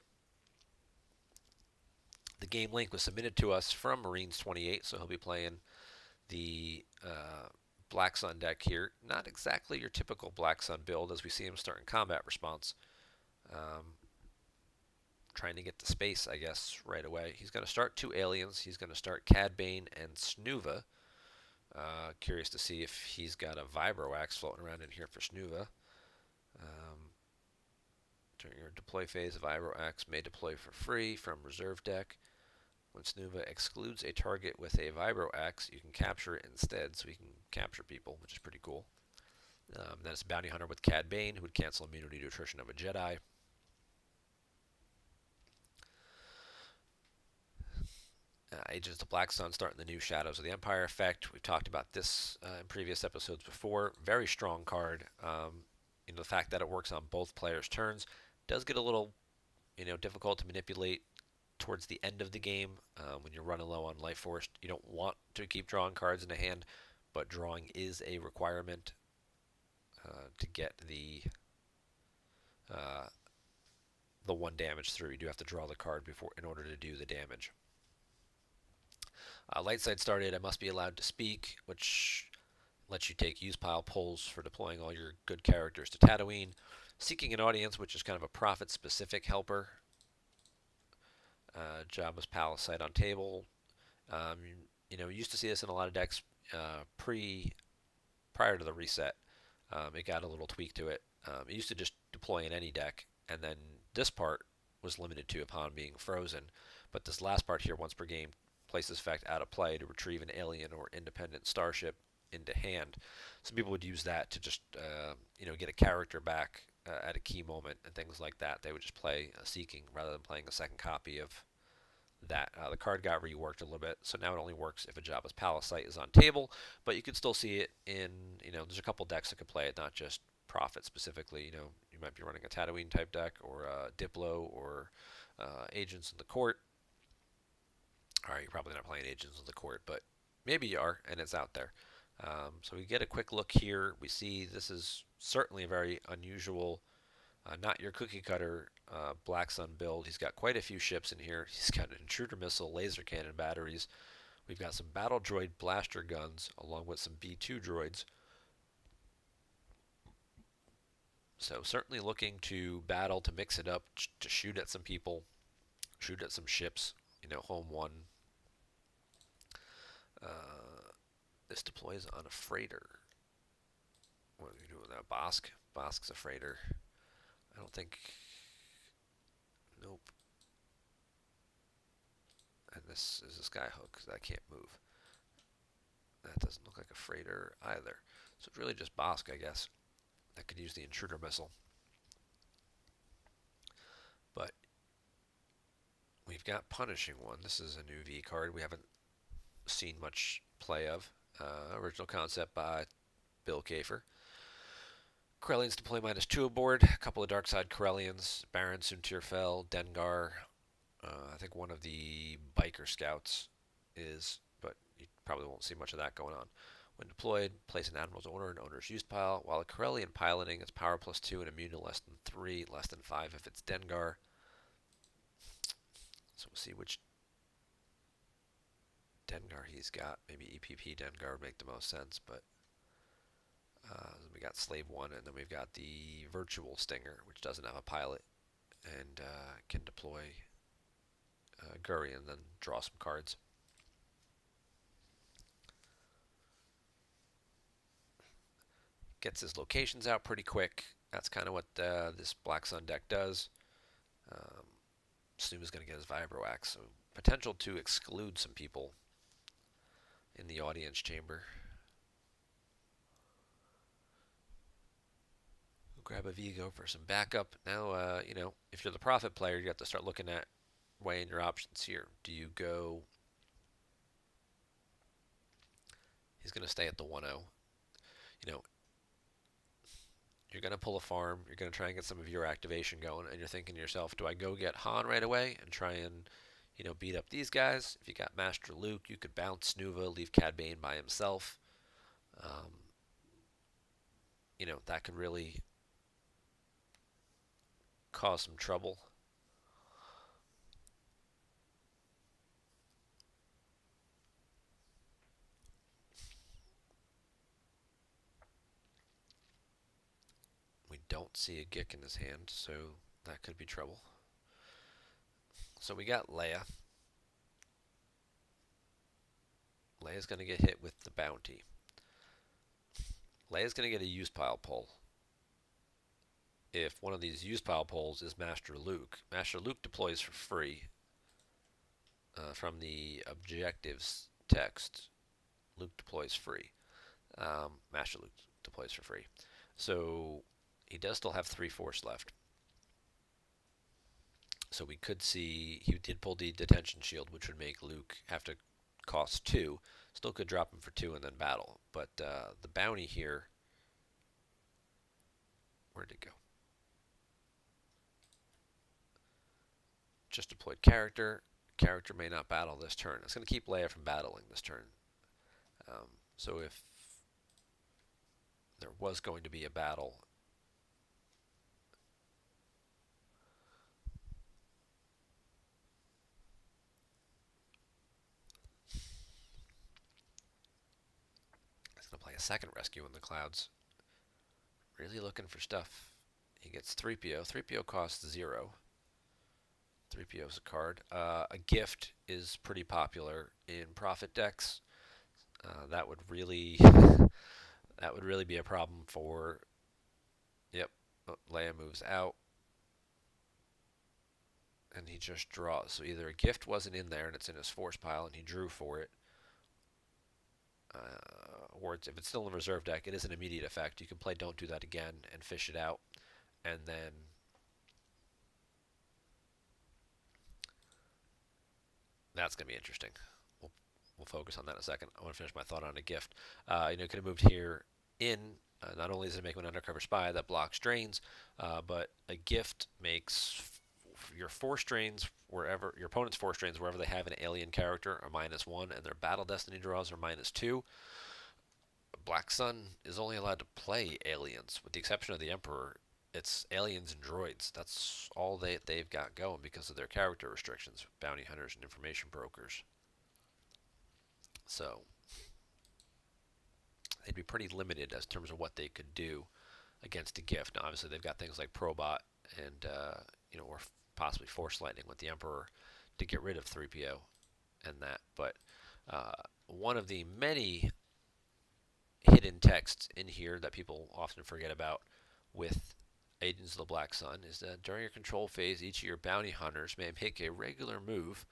The game link was submitted to us from Marines 28, so he'll be playing the Black Sun deck here. Not exactly your typical Black Sun build as we see him starting combat response. Trying to get to space, I guess, right away. He's going to start 2 aliens. He's going to start Cad Bane and Snuva. Curious to see if he's got a Vibro Axe floating around in here for Snuva. During your deploy phase, Vibro Axe may deploy for free from reserve deck. When Snuva excludes a target with a Vibro Axe, you can capture it instead, so he can capture people, which is pretty cool. Then it's a Bounty Hunter with Cad Bane, who would cancel immunity to attrition of a Jedi. Agents of Black Sun starting the new Shadows of the Empire effect. We've talked about this in previous episodes before. Very strong card. The fact that it works on both players' turns does get a little, difficult to manipulate towards the end of the game when you're running low on life force. You don't want to keep drawing cards in a hand, but drawing is a requirement to get the 1 damage through. You do have to draw the card before in order to do the damage. Lightside started, I must be allowed to speak, which lets you take use pile pulls for deploying all your good characters to Tatooine. Seeking an audience, which is kind of a Prophet specific helper. Jabba's Palace site on table. You used to see this in a lot of decks prior to the reset. It got a little tweak to it. It used to just deploy in any deck, and then this part was limited to upon being frozen. But this last part here, once per game, places effect out of play to retrieve an alien or independent starship into hand. Some people would use that to just get a character back at a key moment and things like that. They would just play Seeking rather than playing a second copy of that. The card got reworked a little bit, so now it only works if a Jabba's Palace site is on table, but you can still see it in, there's a couple decks that could play it, not just Prophet specifically. You might be running a Tatooine type deck or Diplo or Agents in the Court. Alright, you're probably not playing Agents in the Court, but maybe you are, and it's out there. So we get a quick look here. We see this is certainly a very unusual, not your cookie cutter Black Sun build. He's got quite a few ships in here. He's got an intruder missile, laser cannon batteries. We've got some battle droid blaster guns along with some B2 droids. So certainly looking to battle, to mix it up, to shoot at some people, shoot at some ships, home one. This deploys on a freighter. What are we doing with that? Bosk? Bosk's a freighter. I don't think... Nope. And this is a skyhook, because I can't move. That doesn't look like a freighter either. So it's really just Bosk, I guess. That could use the intruder missile. But we've got Punishing One. This is a new V card we haven't seen much play of. Original concept by Bill Kafer. Corellians deploy -2 aboard. A couple of Darkside Corellians. Baron Suntirfel, Dengar. I think one of the biker scouts is, but you probably won't see much of that going on. When deployed, place an Admiral's Owner in Owner's Used pile. While a Corellian piloting, it's power +2 and immune to less than 3, less than 5 if it's Dengar. So we'll see which Dengar he's got. Maybe EPP Dengar would make the most sense, but we got Slave 1, and then we've got the Virtual Stinger, which doesn't have a pilot, and can deploy Guri and then draw some cards. Gets his locations out pretty quick. That's kind of what this Black Sun deck does. Snoop is going to get his Vibro Axe, so potential to exclude some people in the audience chamber. Grab a Vigo for some backup. Now, if you're the Prophet player, you have to start looking at weighing your options here. Do you go? He's going to stay at the 1-0. You know, you're going to pull a farm. You're going to try and get some of your activation going, and you're thinking to yourself, do I go get Han right away and try and beat up these guys? If you got Master Luke, you could bounce Snuva, leave Cad Bane by himself. Um, that could really cause some trouble. We don't see a Gick in his hand, so that could be trouble. So we got Leia. Leia's going to get hit with the bounty. Leia's going to get a use pile pull. If one of these use pile pulls is Master Luke deploys for free from the objectives text. Luke deploys free. Master Luke deploys for free. So he does still have 3 force left. So we could see he did pull the detention shield, which would make Luke have to cost 2. Still could drop him for 2 and then battle. But the bounty here, where'd it go? Just deployed character. Character may not battle this turn. It's going to keep Leia from battling this turn. So if there was going to be a battle, he's going to play a second rescue in the clouds. Really looking for stuff. He gets 3PO. 3PO costs 0. 3PO is a card. A gift is pretty popular in profit decks. That would really be a problem for. Yep, Leia moves out, and he just draws. So either a gift wasn't in there and it's in his force pile and he drew for it, or if it's still in the reserve deck, it is an immediate effect. You can play Don't Do That Again and fish it out, and then that's going to be interesting. We'll focus on that in a second. I want to finish my thought on a gift. Could have moved here in. Not only does it make an undercover spy that blocks drains, but a gift makes your force drains wherever your opponent's force drains wherever they have an alien character are -1, and their battle destiny draws are -2. Black Sun is only allowed to play aliens, with the exception of the Emperor. It's aliens and droids. That's all they've got going because of their character restrictions, bounty hunters and information brokers. So they'd be pretty limited as terms of what they could do against a gift. Now, obviously, they've got things like Probot and or possibly Force Lightning with the Emperor to get rid of 3PO and that. But one of the many hidden texts in here that people often forget about with Agents of the Black Sun is that during your control phase, each of your bounty hunters may make a regular move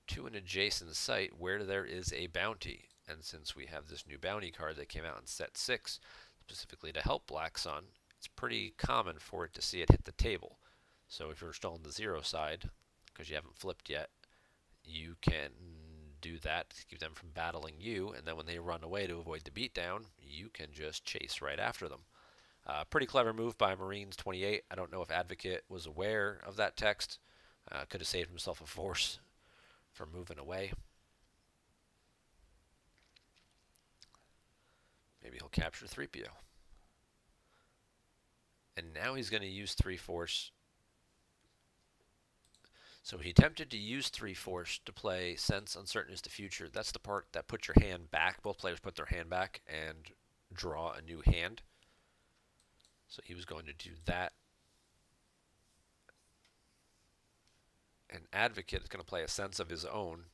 to an adjacent site where there is a bounty. And since we have this new bounty card that came out in set 6 specifically to help Black Sun, it's pretty common for it to see it hit the table. So if you're still on the 0 side, because you haven't flipped yet, you can do that to keep them from battling you, and then when they run away to avoid the beatdown, you can just chase right after them. Pretty clever move by Marines 28. I don't know if Advocate was aware of that text. Could have saved himself a force from moving away. Maybe he'll capture 3PO. And now he's going to use 3 force. So he attempted to use 3 force to play Sense Uncertain is the Future. That's the part that puts your hand back. Both players put their hand back and draw a new hand. So he was going to do that. And Advocate is going to play a Sense of his own,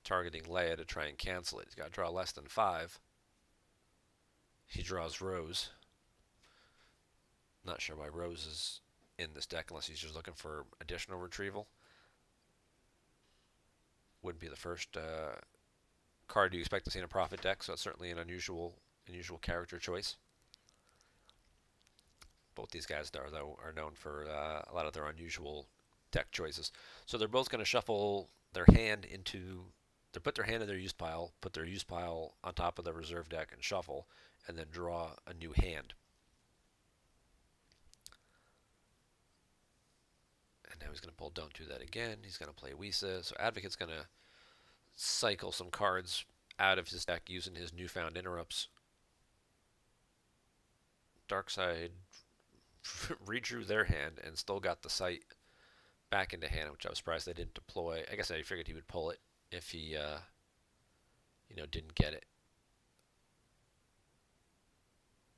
targeting Leia to try and cancel it. He's got to draw less than 5. He draws Rose. Not sure why Rose is in this deck unless he's just looking for additional retrieval. Wouldn't be the first card you expect to see in a profit deck, so it's certainly an unusual character choice. Both these guys, though, are known for a lot of their unusual deck choices. So they're both going to shuffle their hand into, they put their hand in their use pile, put their use pile on top of the reserve deck and shuffle, and then draw a new hand. And now he's going to pull Don't Do That again. He's going to play Wisa. So Advocate's going to cycle some cards out of his deck using his newfound interrupts. Darkside redrew their hand and still got the sight back into hand, which I was surprised they didn't deploy. I guess I figured he would pull it if he, didn't get it.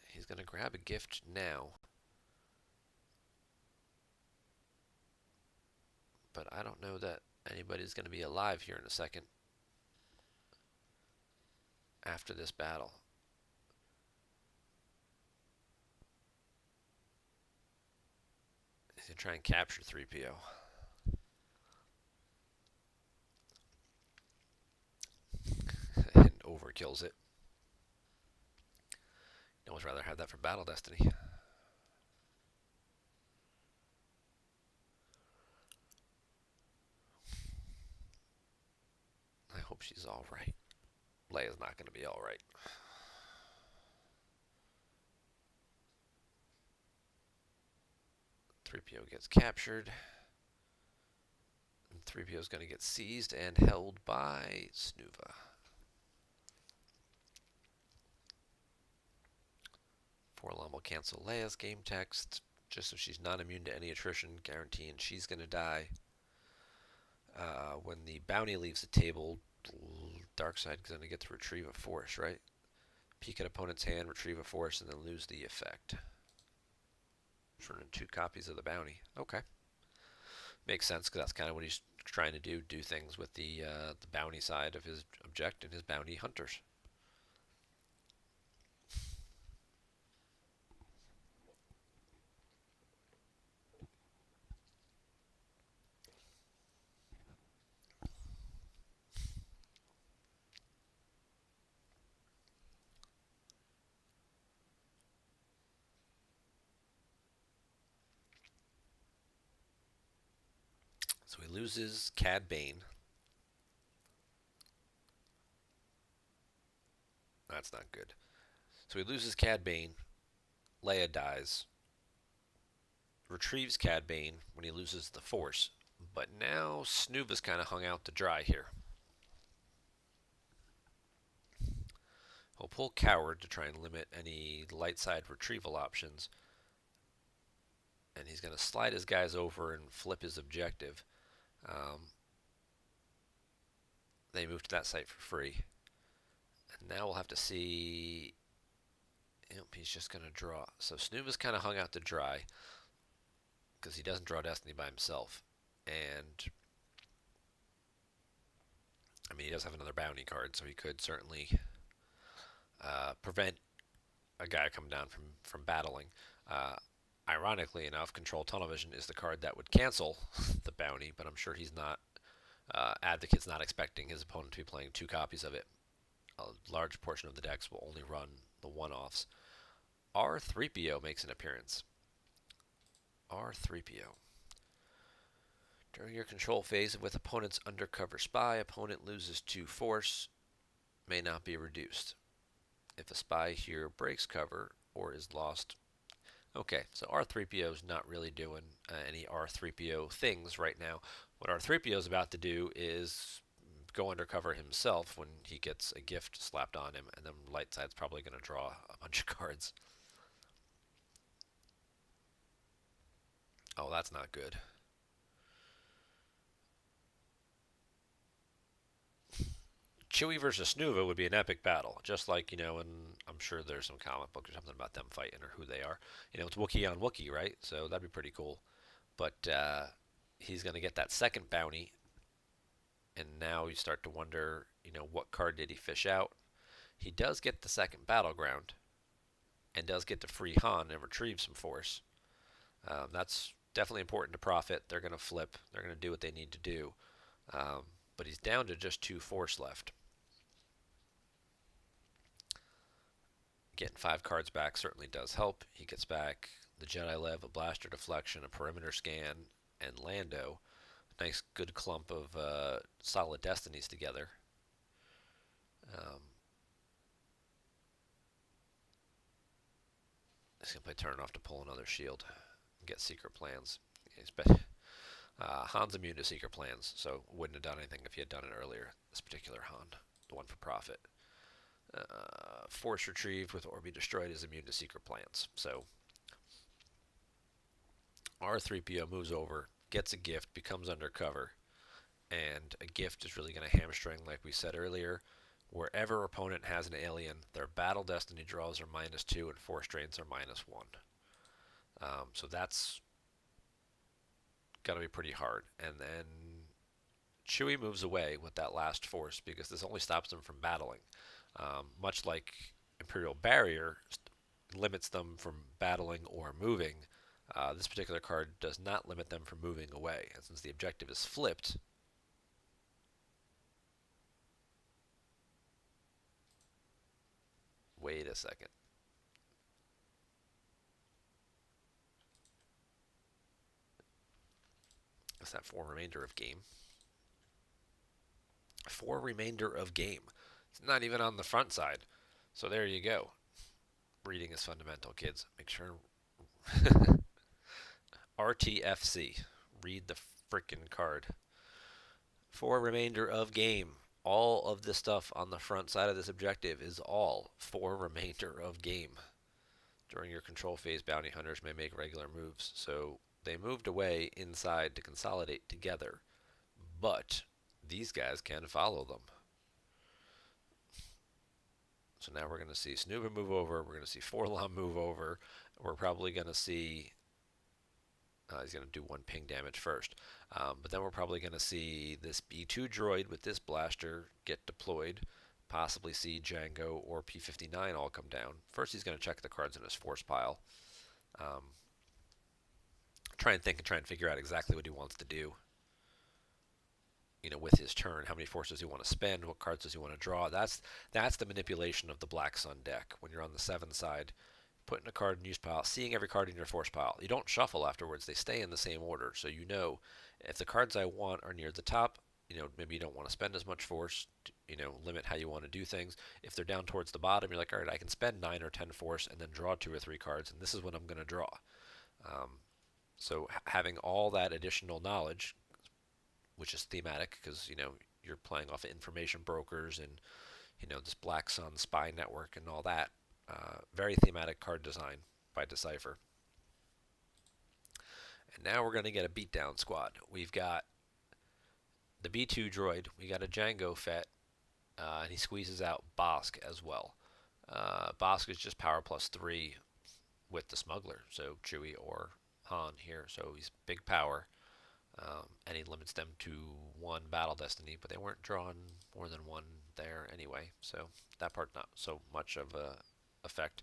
He's going to grab a gift now. But I don't know that anybody's going to be alive here in a second after this battle. He's going to try and capture 3PO. And overkills it. I'd almost rather have that for Battle Destiny. I hope she's alright. Leia's not going to be alright. .3PO gets captured. And 3PO is going to get seized and held by Snuva. Forlom will cancel Leia's game text, just so she's not immune to any attrition, guaranteeing she's going to die. When the bounty leaves the table, Darkseid is going to get to retrieve a force, right? Peek at opponent's hand, retrieve a force, and then lose the effect. Turn in 2 copies of the bounty. Okay. Makes sense, because that's kind of what he's trying to do things with the bounty side of his object and his bounty hunters. So he loses Cad Bane. That's not good. So he loses Cad Bane. Leia dies. Retrieves Cad Bane when he loses the Force. But now Snuva's kind of hung out to dry here. He'll pull Coward to try and limit any light side retrieval options. And he's going to slide his guys over and flip his objective. They move to that site for free. And now we'll have to see. Yep, he's just going to draw. So Snuva's kind of hung out to dry because he doesn't draw Destiny by himself. And I mean, he does have another bounty card, so he could certainly prevent a guy coming down from battling. Ironically enough, Control Tunnel Vision is the card that would cancel the bounty, but I'm sure he's not. Advocate's not expecting his opponent to be playing 2 copies of it. A large portion of the decks will only run the one-offs. R3PO makes an appearance. R3PO. During your control phase with opponent's undercover spy, opponent loses 2 force, may not be reduced. If a spy here breaks cover or is lost. Okay, so R3PO is not really doing any R3PO things right now. What R3PO is about to do is go undercover himself when he gets a gift slapped on him, and then Lightside's probably going to draw a bunch of cards. Oh, that's not good. Chewie versus Snuva would be an epic battle, just like, and I'm sure there's some comic book or something about them fighting or who they are. It's Wookiee on Wookiee, right? So that'd be pretty cool. But he's going to get that second bounty, and now you start to wonder, what card did he fish out? He does get the second battleground, and does get to free Han and retrieve some force. That's definitely important to Profit. They're going to flip. They're going to do what they need to do. But he's down to just 2 force left. Getting 5 cards back certainly does help. He gets back the Jedi Lev, a Blaster Deflection, a Perimeter Scan, and Lando. nice good clump of solid destinies together. Um, he's gonna play turn off to pull another shield, and get secret plans. Han's immune to secret plans, so wouldn't have done anything if he had done it earlier. This particular Han, the one for profit. Force retrieved with or be destroyed is immune to secret plans. So R3PO moves over, gets a gift, becomes undercover, and a gift is really going to hamstring, like we said earlier. Wherever opponent has an alien, their battle destiny draws are -2 and force drains are -1. So that's got to be pretty hard. And then Chewie moves away with that last force because this only stops them from battling. Much like Imperial Barrier limits them from battling or moving, this particular card does not limit them from moving away. And since the objective is flipped, wait a second. What's that for remainder of game? For remainder of game. It's not even on the front side. So there you go. Reading is fundamental, kids. Make sure. RTFC. Read the frickin' card. For remainder of game. All of the stuff on the front side of this objective is all for remainder of game. During your control phase, bounty hunters may make regular moves. So they moved away inside to consolidate together. But these guys can follow them. So now we're going to see Snuba move over. We're going to see Forlom move over. We're probably going to see. He's going to do 1 ping damage first. But then we're probably going to see this B2 droid with this blaster get deployed. Possibly see Django or P-59 all come down. First, he's going to check the cards in his force pile. Try and think and try and figure out exactly what he wants to do. With his turn, how many forces you want to spend, what cards does he want to draw. That's the manipulation of the Black Sun deck. When you're on the 7 side, putting a card in use pile, seeing every card in your force pile. You don't shuffle afterwards. They stay in the same order. So if the cards I want are near the top, maybe you don't want to spend as much force, limit how you want to do things. If they're down towards the bottom, you're like, all right, I can spend 9 or 10 force and then draw 2 or 3 cards, and this is what I'm going to draw. So having all that additional knowledge, which is thematic because you're playing off of information brokers and this Black Sun spy network and all that. Very thematic card design by Decipher. And now we're going to get a beatdown squad. We've got the B2 droid. We got a Django Fett, and he squeezes out Bosk as well. Bosk is just power +3 with the smuggler, so Chewie or Han here. So he's big power. And he limits them to 1 battle destiny, but they weren't drawn more than 1 there anyway, so that part not so much of a effect.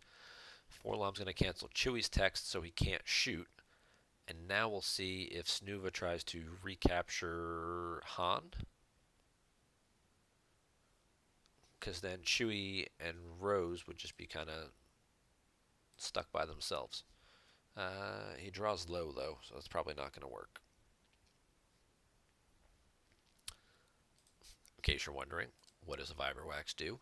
Forlom's going to cancel Chewie's text so he can't shoot, and now we'll see if Snuva tries to recapture Han, because then Chewie and Rose would just be kind of stuck by themselves. He draws low though, so that's probably not going to work. In case you're wondering, what does a Vibrowax do?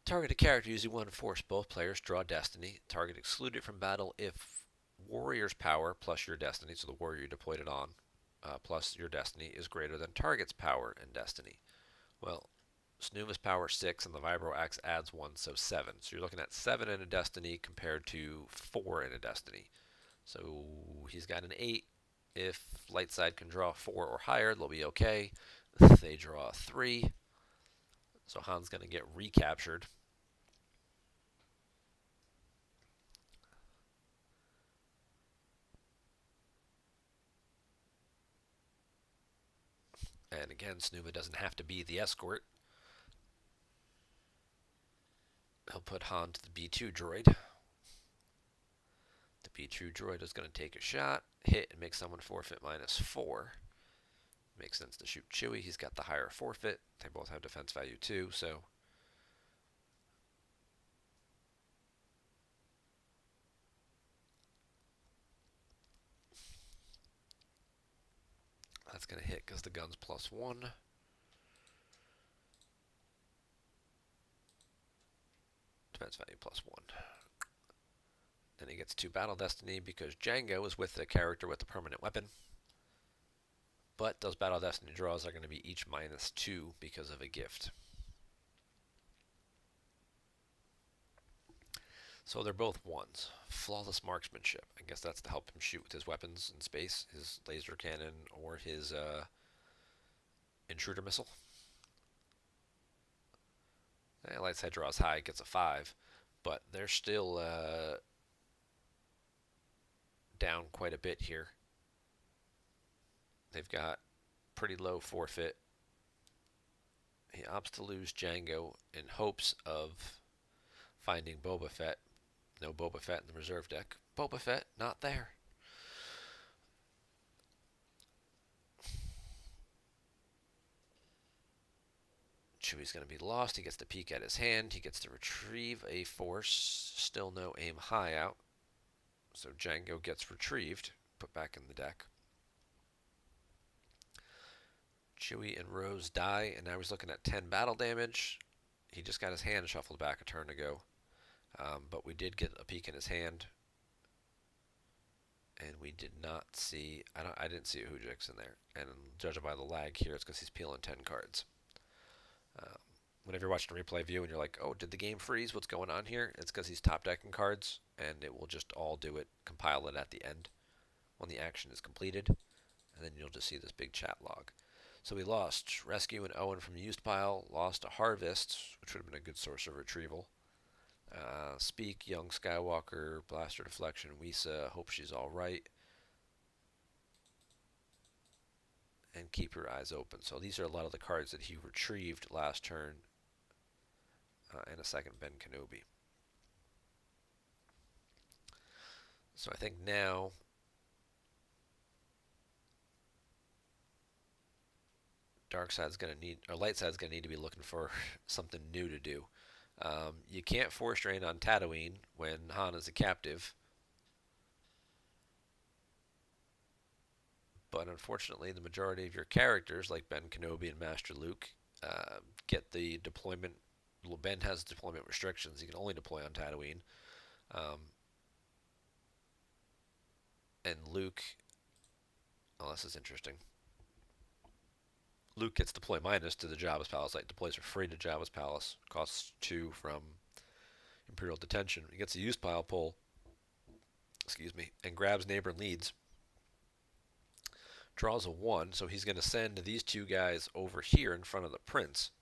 Target a character using 1 force. Both players draw destiny. Target excluded from battle if warrior's power plus your destiny, so the warrior you deployed it on, plus your destiny is greater than target's power and destiny. Well, Snuva's power 6 and the Vibroaxe adds 1, so 7. So you're looking at 7 in a destiny compared to 4 in a destiny. So he's got an 8. If light side can draw 4 or higher, they'll be okay. They draw 3. So Han's going to get recaptured. And again, Snuva doesn't have to be the escort. He'll put Han to the B2 droid. The B2 droid is going to take a shot, hit, and make someone forfeit -4. Makes sense to shoot Chewie. He's got the higher forfeit. They both have defense value too, so That's going to hit because the gun's +1. Defense value +1. Then he gets 2 Battle Destiny because Django is with the character with the permanent weapon. But those Battle Destiny draws are going to be each -2 because of a gift. So they're both 1s. Flawless marksmanship. I guess that's to help him shoot with his weapons in space, his laser cannon or his intruder missile. Light side draws high, gets a 5, but they're still down quite a bit here. They've got pretty low forfeit. He opts to lose Django in hopes of finding Boba Fett. No Boba Fett in the reserve deck. Boba Fett, not there. Chewie's going to be lost. He gets to peek at his hand. He gets to retrieve a force. Still no aim high out. So Django gets retrieved, put back in the deck. Chewie and Rose die, and now he's looking at 10 battle damage. He just got his hand shuffled back a turn ago. But we did get a peek in his hand. And we did not see, I didn't see a Hoojix in there. And judging by the lag here, it's because he's peeling 10 cards. Whenever you're watching a replay view and you're like, oh, did the game freeze? What's going on here? It's because he's top decking cards, and it will just all do it, compile it at the end when the action is completed, and then you'll just see this big chat log. So we lost Rescue and Owen from the used pile, lost a Harvest, which would have been a good source of retrieval. Speak, Young Skywalker, Blaster Deflection, Wisa, Hope She's Alright, and Keep Your Eyes Open. So these are a lot of the cards that he retrieved last turn, and a second Ben Kenobi. So I think now Dark Side's going to need, or Light Side's going to need to be looking for something new to do. You can't force drain on Tatooine when Han is a captive. But unfortunately, the majority of your characters, like Ben Kenobi and Master Luke, get the deployment. Well, Ben has deployment restrictions. He can only deploy on Tatooine. And Luke, oh, this is interesting. Luke gets deploy minus to the Jabba's Palace. Like, deploys for free to Jabba's Palace. Costs 2 from Imperial Detention. He gets a use pile pull, and grabs Neighbor and Leads. Draws a 1, so he's going to send these 2 guys over here in front of the Prince.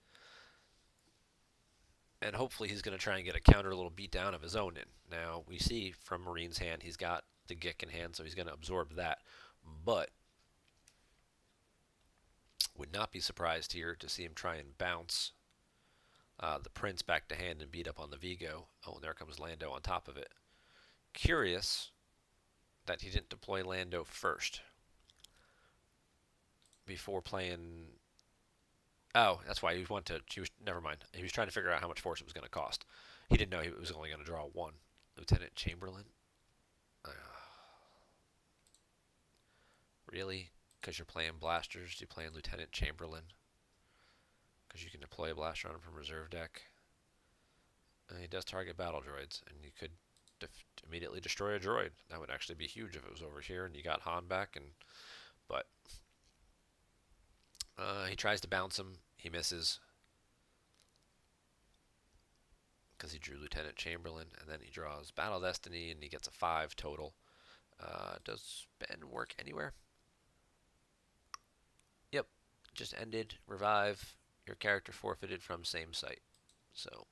And hopefully he's going to try and get a counter little beat down of his own in. Now, we see from Marine's hand, he's got the Gick in hand, so he's going to absorb that. But would not be surprised here to see him try and bounce the Prince back to hand and beat up on the Vigo. Oh, and there comes Lando on top of it. Curious that he didn't deploy Lando first before playing. Oh, that's why he wanted to. Never mind. He was trying to figure out how much force it was going to cost. He didn't know he was only going to draw 1. Lieutenant Chamberlain. Really? Because you're playing blasters, you're playing Lieutenant Chamberlain. Because you can deploy a blaster on him from reserve deck. And he does target battle droids, and you could immediately destroy a droid. That would actually be huge if it was over here and you got Han back. But he tries to bounce him. He misses. Because he drew Lieutenant Chamberlain, and then he draws Battle Destiny, and he gets a 5 total. Does Ben work anywhere? Yep, just ended. Revive. Your character forfeited from same site. So,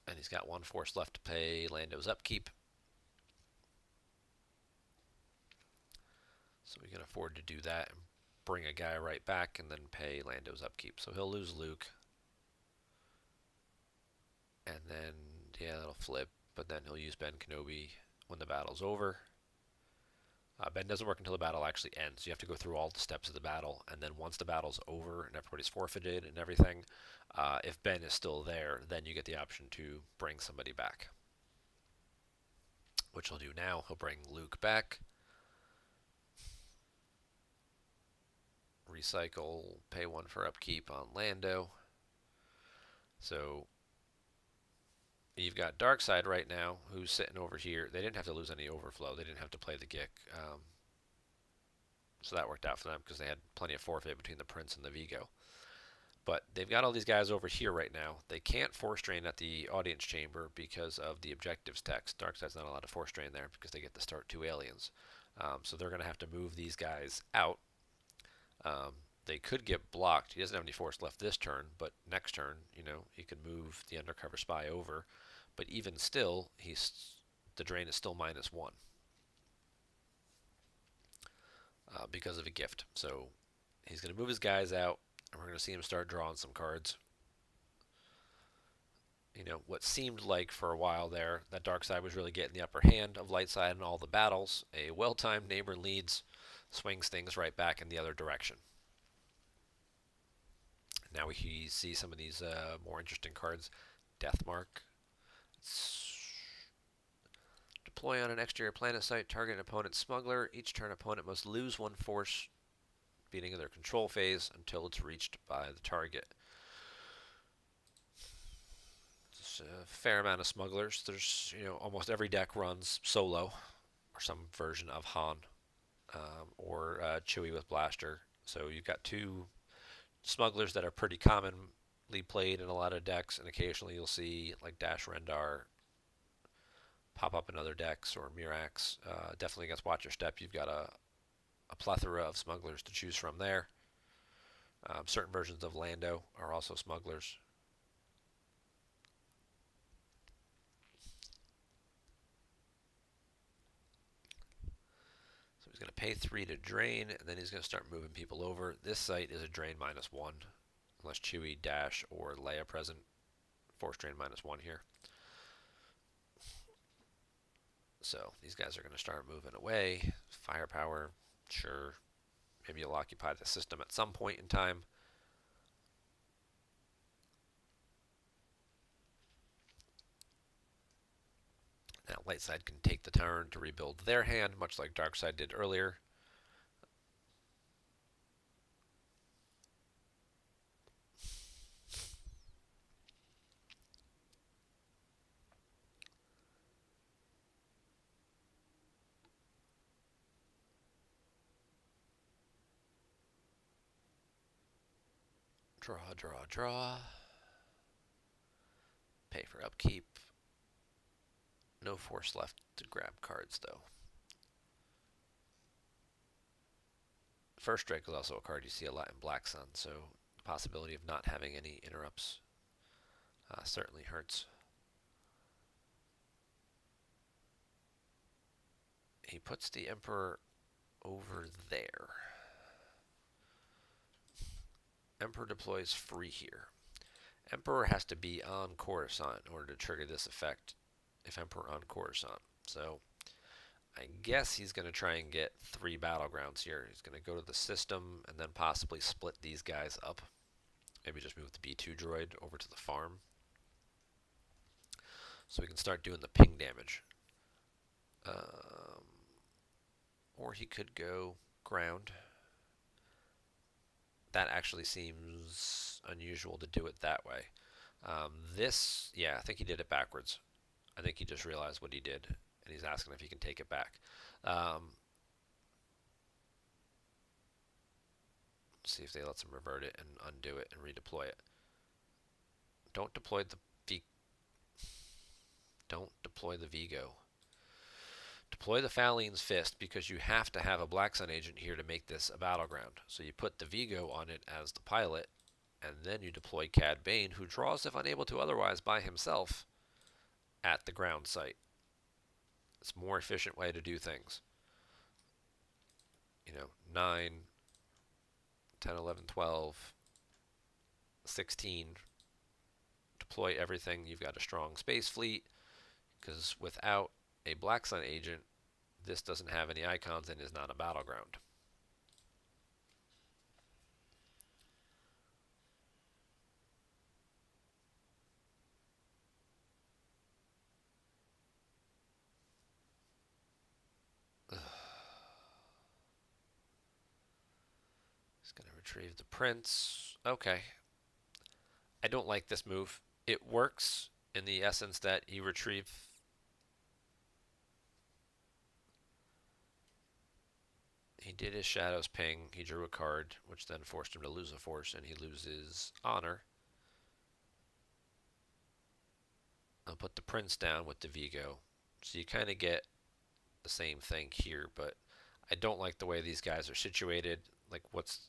and he's got 1 force left to pay Lando's upkeep. So we can afford to do that and bring a guy right back and then pay Lando's upkeep. So he'll lose Luke. And then, yeah, that'll flip. But then he'll use Ben Kenobi when the battle's over. Ben doesn't work until the battle actually ends. You have to go through all the steps of the battle. And then once the battle's over and everybody's forfeited and everything, if Ben is still there, then you get the option to bring somebody back. Which he'll do now. He'll bring Luke back. recycle, pay 1 for upkeep on Lando. So you've got Darkseid right now, who's sitting over here. They didn't have to lose any overflow. They didn't have to play the Gick. So that worked out for them because they had plenty of forfeit between the Prince and the Vigo. But they've got all these guys over here right now. They can't force drain at the audience chamber because of the objectives text. Darkseid's not allowed to force drain there because they get to start 2 aliens. So they're going to have to move these guys out. They could get blocked. He doesn't have any force left this turn, but next turn, he could move the undercover spy over. But even still, the drain is still -1 because of a gift. So he's going to move his guys out, and we're going to see him start drawing some cards. What seemed like for a while there that Darkseid was really getting the upper hand of Lightside in all the battles. A well-timed neighbor leads swings things right back in the other direction. Now we see some of these more interesting cards. Deathmark. Deploy on an exterior planet site, target an opponent's smuggler. Each turn opponent must lose 1 force, beginning of their control phase, until it's reached by the target. It's a fair amount of smugglers. There's, almost every deck runs solo, or some version of Han, or Chewie with Blaster. So you've got 2 smugglers that are pretty commonly played in a lot of decks, and occasionally you'll see like Dash Rendar pop up in other decks, or Mirax. Definitely against Watch Your Step, you've got a plethora of smugglers to choose from there. Certain versions of Lando are also smugglers. So he's going to pay 3 to drain, and then he's going to start moving people over. This site is a drain -1, unless Chewie, Dash, or Leia present. Force drain -1 here. So these guys are going to start moving away. Firepower, sure. Maybe you'll occupy the system at some point in time. Now Lightside can take the turn to rebuild their hand, much like Darkseid did earlier. Draw, draw, draw. Pay for upkeep. No force left to grab cards, though. First Strike is also a card you see a lot in Black Sun, so the possibility of not having any interrupts certainly hurts. He puts the Emperor over there. Emperor deploys free here. Emperor has to be on Coruscant in order to trigger this effect if Emperor on Coruscant. So I guess he's going to try and get 3 battlegrounds here. He's going to go to the system and then possibly split these guys up. Maybe just move the B2 droid over to the farm. So we can start doing the ping damage. Or he could go ground. That actually seems unusual to do it that way. Yeah, I think he did it backwards. I think he just realized what he did, and he's asking if he can take it back. See if they let him revert it and undo it and redeploy it. Don't deploy the Vigo. Deploy the Phaline's Fist because you have to have a Black Sun agent here to make this a battleground. So you put the Vigo on it as the pilot, and then you deploy Cad Bane, who draws if unable to otherwise by himself at the ground site. It's a more efficient way to do things. 9, 10, 11, 12, 16. Deploy everything. You've got a strong space fleet, because without a Black Sun agent, this doesn't have any icons and is not a battleground. He's going to retrieve the prince. Okay. I don't like this move. It works in the essence that he retrieve. He did his Shadow's Ping. He drew a card, which then forced him to lose a force, and he loses honor. I'll put the prince down with the Vigo. So you kind of get the same thing here, but I don't like the way these guys are situated. Like, where's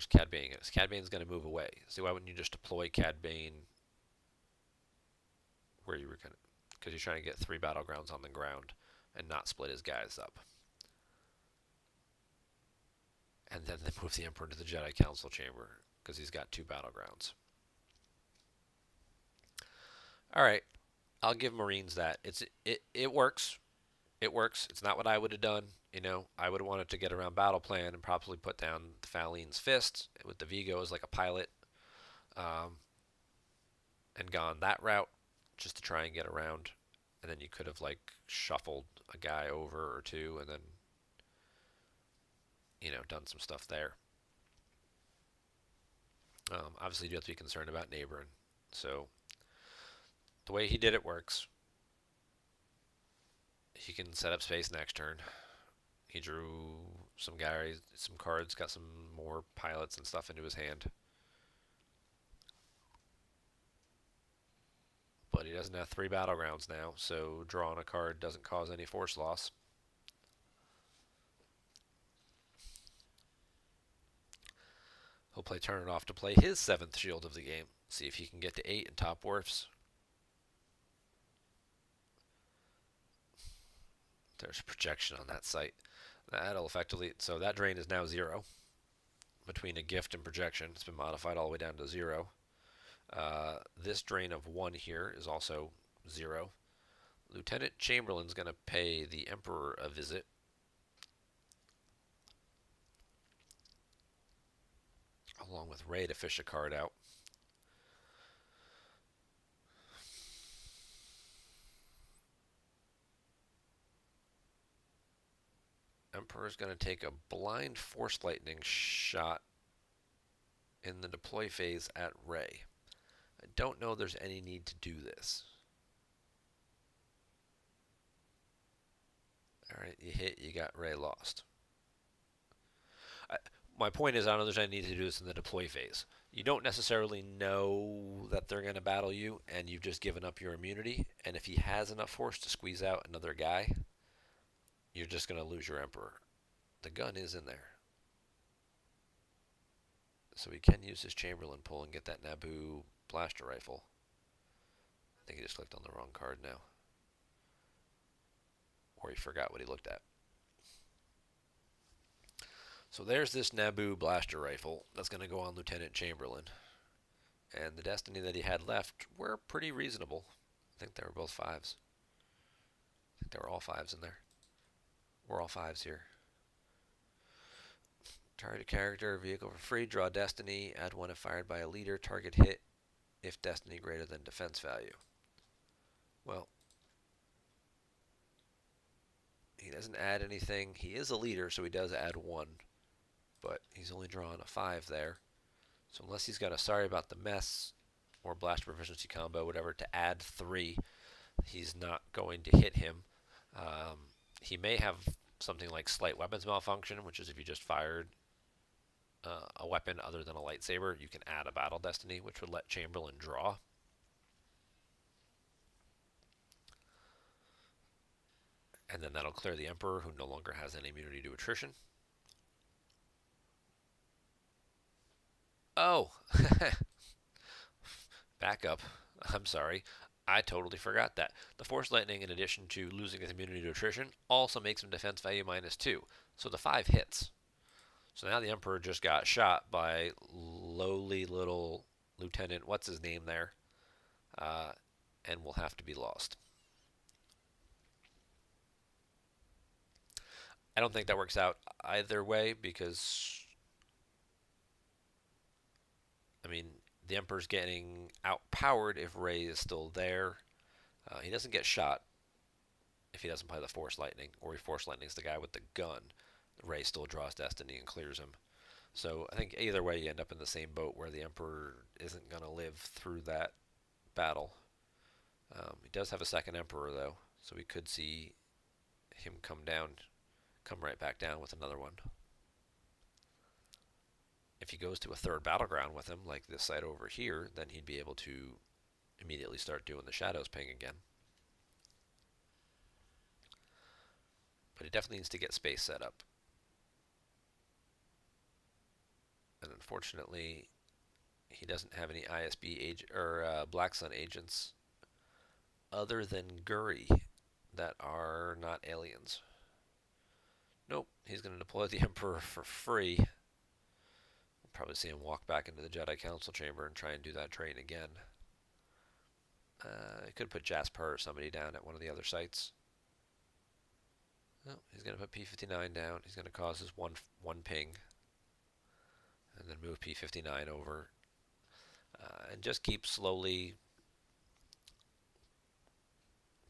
Cad Bane? Cad Bane's going to move away. So why wouldn't you just deploy Cad Bane where you were going to? Because you're trying to get 3 battlegrounds on the ground and not split his guys up. And then they move the Emperor to the Jedi Council chamber because he's got 2 battlegrounds. All right, I'll give Marines that. It works. It works. It's not what I would have done. I would have wanted to get around battle plan and probably put down the Faline's Fist with the Vigo as like a pilot, and gone that route just to try and get around. And then you could have like shuffled a guy over or two, and then done some stuff there. Obviously, you do have to be concerned about neighboring. So the way he did it works. He can set up space next turn. He drew some guys, some cards, got some more pilots and stuff into his hand. But he doesn't have 3 battlegrounds now, so drawing a card doesn't cause any force loss. He'll play turn it off to play his 7th shield of the game. See if he can get to 8 and top Wirfs. There's a projection on that site. That'll effectively, so that drain is now 0. Between a gift and projection, it's been modified all the way down to 0. This drain of 1 here is also 0. Lieutenant Chamberlain's going to pay the Emperor a visit. Along with Ray to fish a card out. Emperor's going to take a blind Force Lightning shot in the deploy phase at Ray. I don't know there's any need to do this. Alright, you hit, you got Ray lost. My point is, I don't know if there's any need to do this in the deploy phase. You don't necessarily know that they're going to battle you, and you've just given up your immunity, and if he has enough force to squeeze out another guy, you're just going to lose your Emperor. The gun is in there. So he can use his Chamberlain pull and get that Naboo blaster rifle. I think he just clicked on the wrong card now. Or he forgot what he looked at. So there's this Naboo blaster rifle that's going to go on Lieutenant Chamberlain. And the destiny that he had left were pretty reasonable. I think they were both 5s. I think they were all 5s in there. We're all 5s here. Target character, vehicle for free, draw destiny, add 1 if fired by a leader, target hit if destiny greater than defense value. Well, he doesn't add anything. He is a leader, so he does add 1, but he's only drawn a 5 there. So unless he's got a sorry about the mess or blast proficiency combo, whatever, to add 3, he's not going to hit him. He may have something like slight weapons malfunction, which is if you just fired a weapon other than a lightsaber, you can add a battle destiny, which would let Chamberlain draw. And then that'll clear the Emperor, who no longer has any immunity to attrition. Oh! Back up. I'm sorry. I totally forgot that. The Force Lightning, in addition to losing his immunity to attrition, also makes him defense value -2. So the 5 hits. So now the Emperor just got shot by lowly little Lieutenant, what's his name there, and will have to be lost. I don't think that works out either way because, I mean, the Emperor's getting outpowered if Ray is still there. He doesn't get shot if he doesn't play the Force Lightning, or he Force Lightnings the guy with the gun. Ray still draws Destiny and clears him. So I think either way you end up in the same boat where the Emperor isn't going to live through that battle. He does have a second Emperor though, so we could see him come right back down with another one. If he goes to a third battleground with him, like this side over here, then he'd be able to immediately start doing the Shadows ping again. But he definitely needs to get space set up. And unfortunately, he doesn't have any ISB or Black Sun agents other than Guri that are not aliens. Nope, he's going to deploy the Emperor for free. We'll probably see him walk back into the Jedi Council chamber and try and do that train again. I could put Jasper or somebody down at one of the other sites. Oh, he's going to put P-59 down. He's going to cause his one ping. And then move P-59 over. And just keep slowly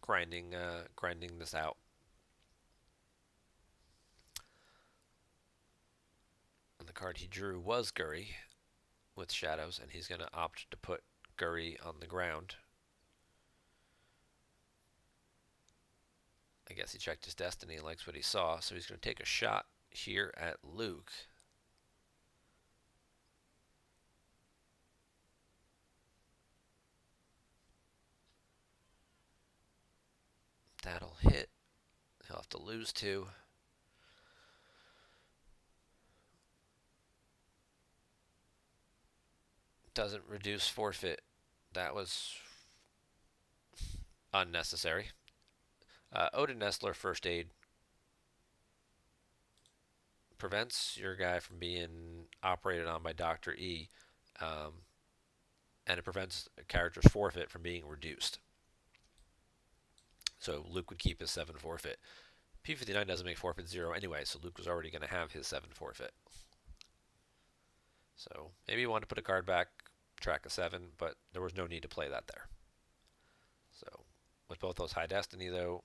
grinding this out. And the card he drew was Guri with Shadows, and he's going to opt to put Guri on the ground. I guess he checked his destiny and likes what he saw, so he's going to take a shot here at Luke. That'll hit. He'll have to lose 2. Doesn't reduce forfeit. That was unnecessary. Odin Nestler First Aid prevents your guy from being operated on by Dr. E, and it prevents a character's forfeit from being reduced. So Luke would keep his 7 forfeit. P-59 doesn't make forfeit 0 anyway, so Luke was already going to have his 7 forfeit. So maybe he wanted to put a card back, track a 7, but there was no need to play that there. So with both those high destiny though,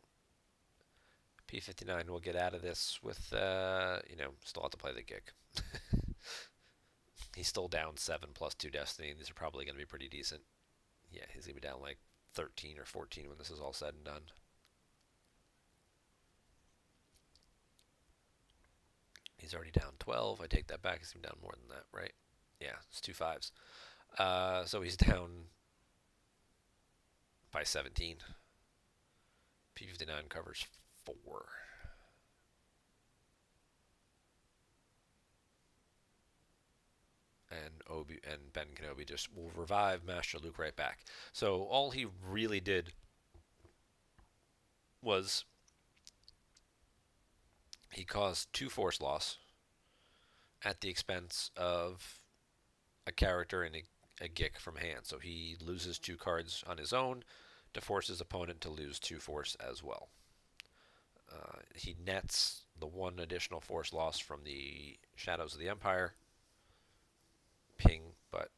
P-59 will get out of this with, still have to play the gig. He's still down 7 plus 2 destiny, and these are probably going to be pretty decent. Yeah, he's going to be down like 13 or 14 when this is all said and done. He's already down 12. I take that back. He's down more than that, right? Yeah, it's 2 5s. So he's down by 17. P-59 covers 4. And Ben Kenobi just will revive Master Luke right back. So all he really did was he caused 2 force loss at the expense of a character and a Gick from hand. So he loses 2 cards on his own to force his opponent to lose 2 force as well. He nets the 1 additional force loss from the Shadows of the Empire ping, but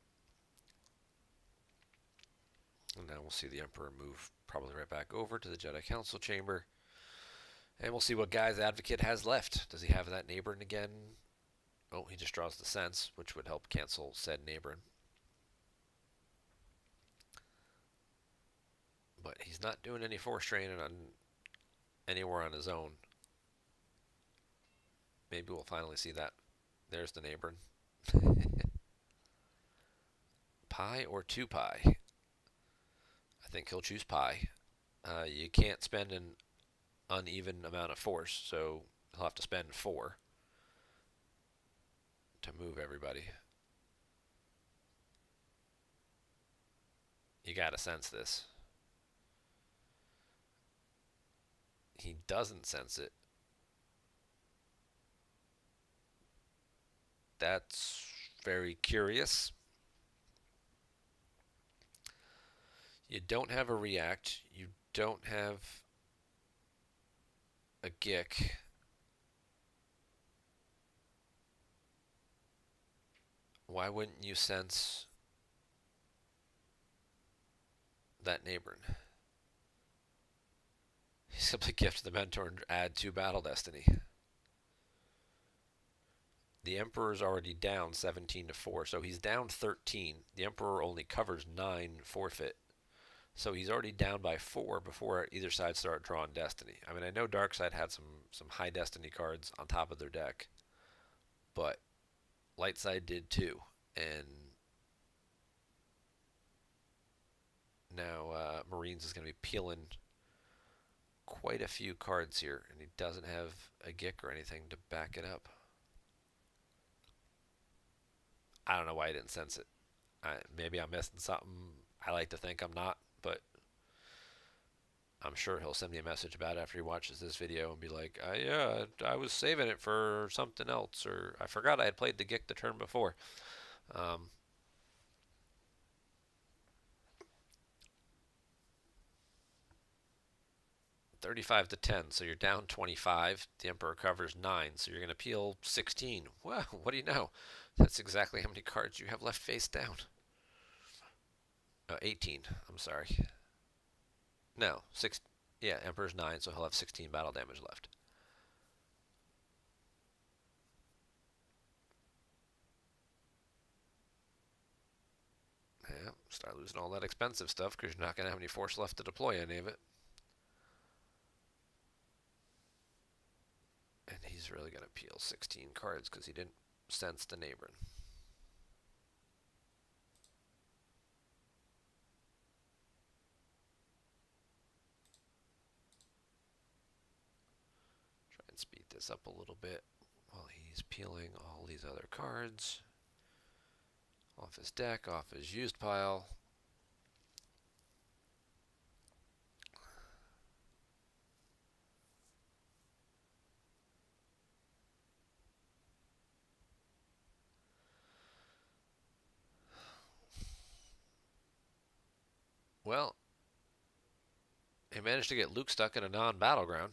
and now we'll see the Emperor move probably right back over to the Jedi Council chamber, and we'll see what Guy's Advocate has left. Does he have that Neighborin again? Oh, he just draws the Sense, which would help cancel said Neighborin. But he's not doing any force training on anywhere on his own. Maybe we'll finally see that. There's the Neighborin. Pi or 2 pi? I think he'll choose pi. You can't spend an uneven amount of force, so he'll have to spend 4 to move everybody. You gotta sense this. He doesn't sense it. That's very curious. You don't have a react. You don't have a Gick. Why wouldn't you sense that Neighborin? You simply gift the Mentor and add 2 battle destiny. The Emperor's already down 17 to 4, so he's down 13. The Emperor only covers 9 forfeit. So he's already down by 4 before either side start drawing Destiny. I mean, I know Darkside had some high Destiny cards on top of their deck, but Lightside did too. And now Marines is going to be peeling quite a few cards here, and he doesn't have a Gick or anything to back it up. I don't know why I didn't sense it. Maybe I'm missing something. I like to think I'm not, but I'm sure he'll send me a message about it after he watches this video and be like, yeah, I was saving it for something else, or I forgot I had played the Gick the turn before. 35 to 10, so you're down 25. The Emperor covers 9, so you're going to peel 16. Wow, what do you know? That's exactly how many cards you have left face down. 18, I'm sorry. No, 6. Yeah, Emperor's 9, so he'll have 16 battle damage left. Yeah, start losing all that expensive stuff because you're not going to have any force left to deploy any of it. And he's really going to peel 16 cards because he didn't sense the neighboring. Try and speed this up a little bit while he's peeling all these other cards off his deck, off his used pile. Well, he managed to get Luke stuck in a non-battleground.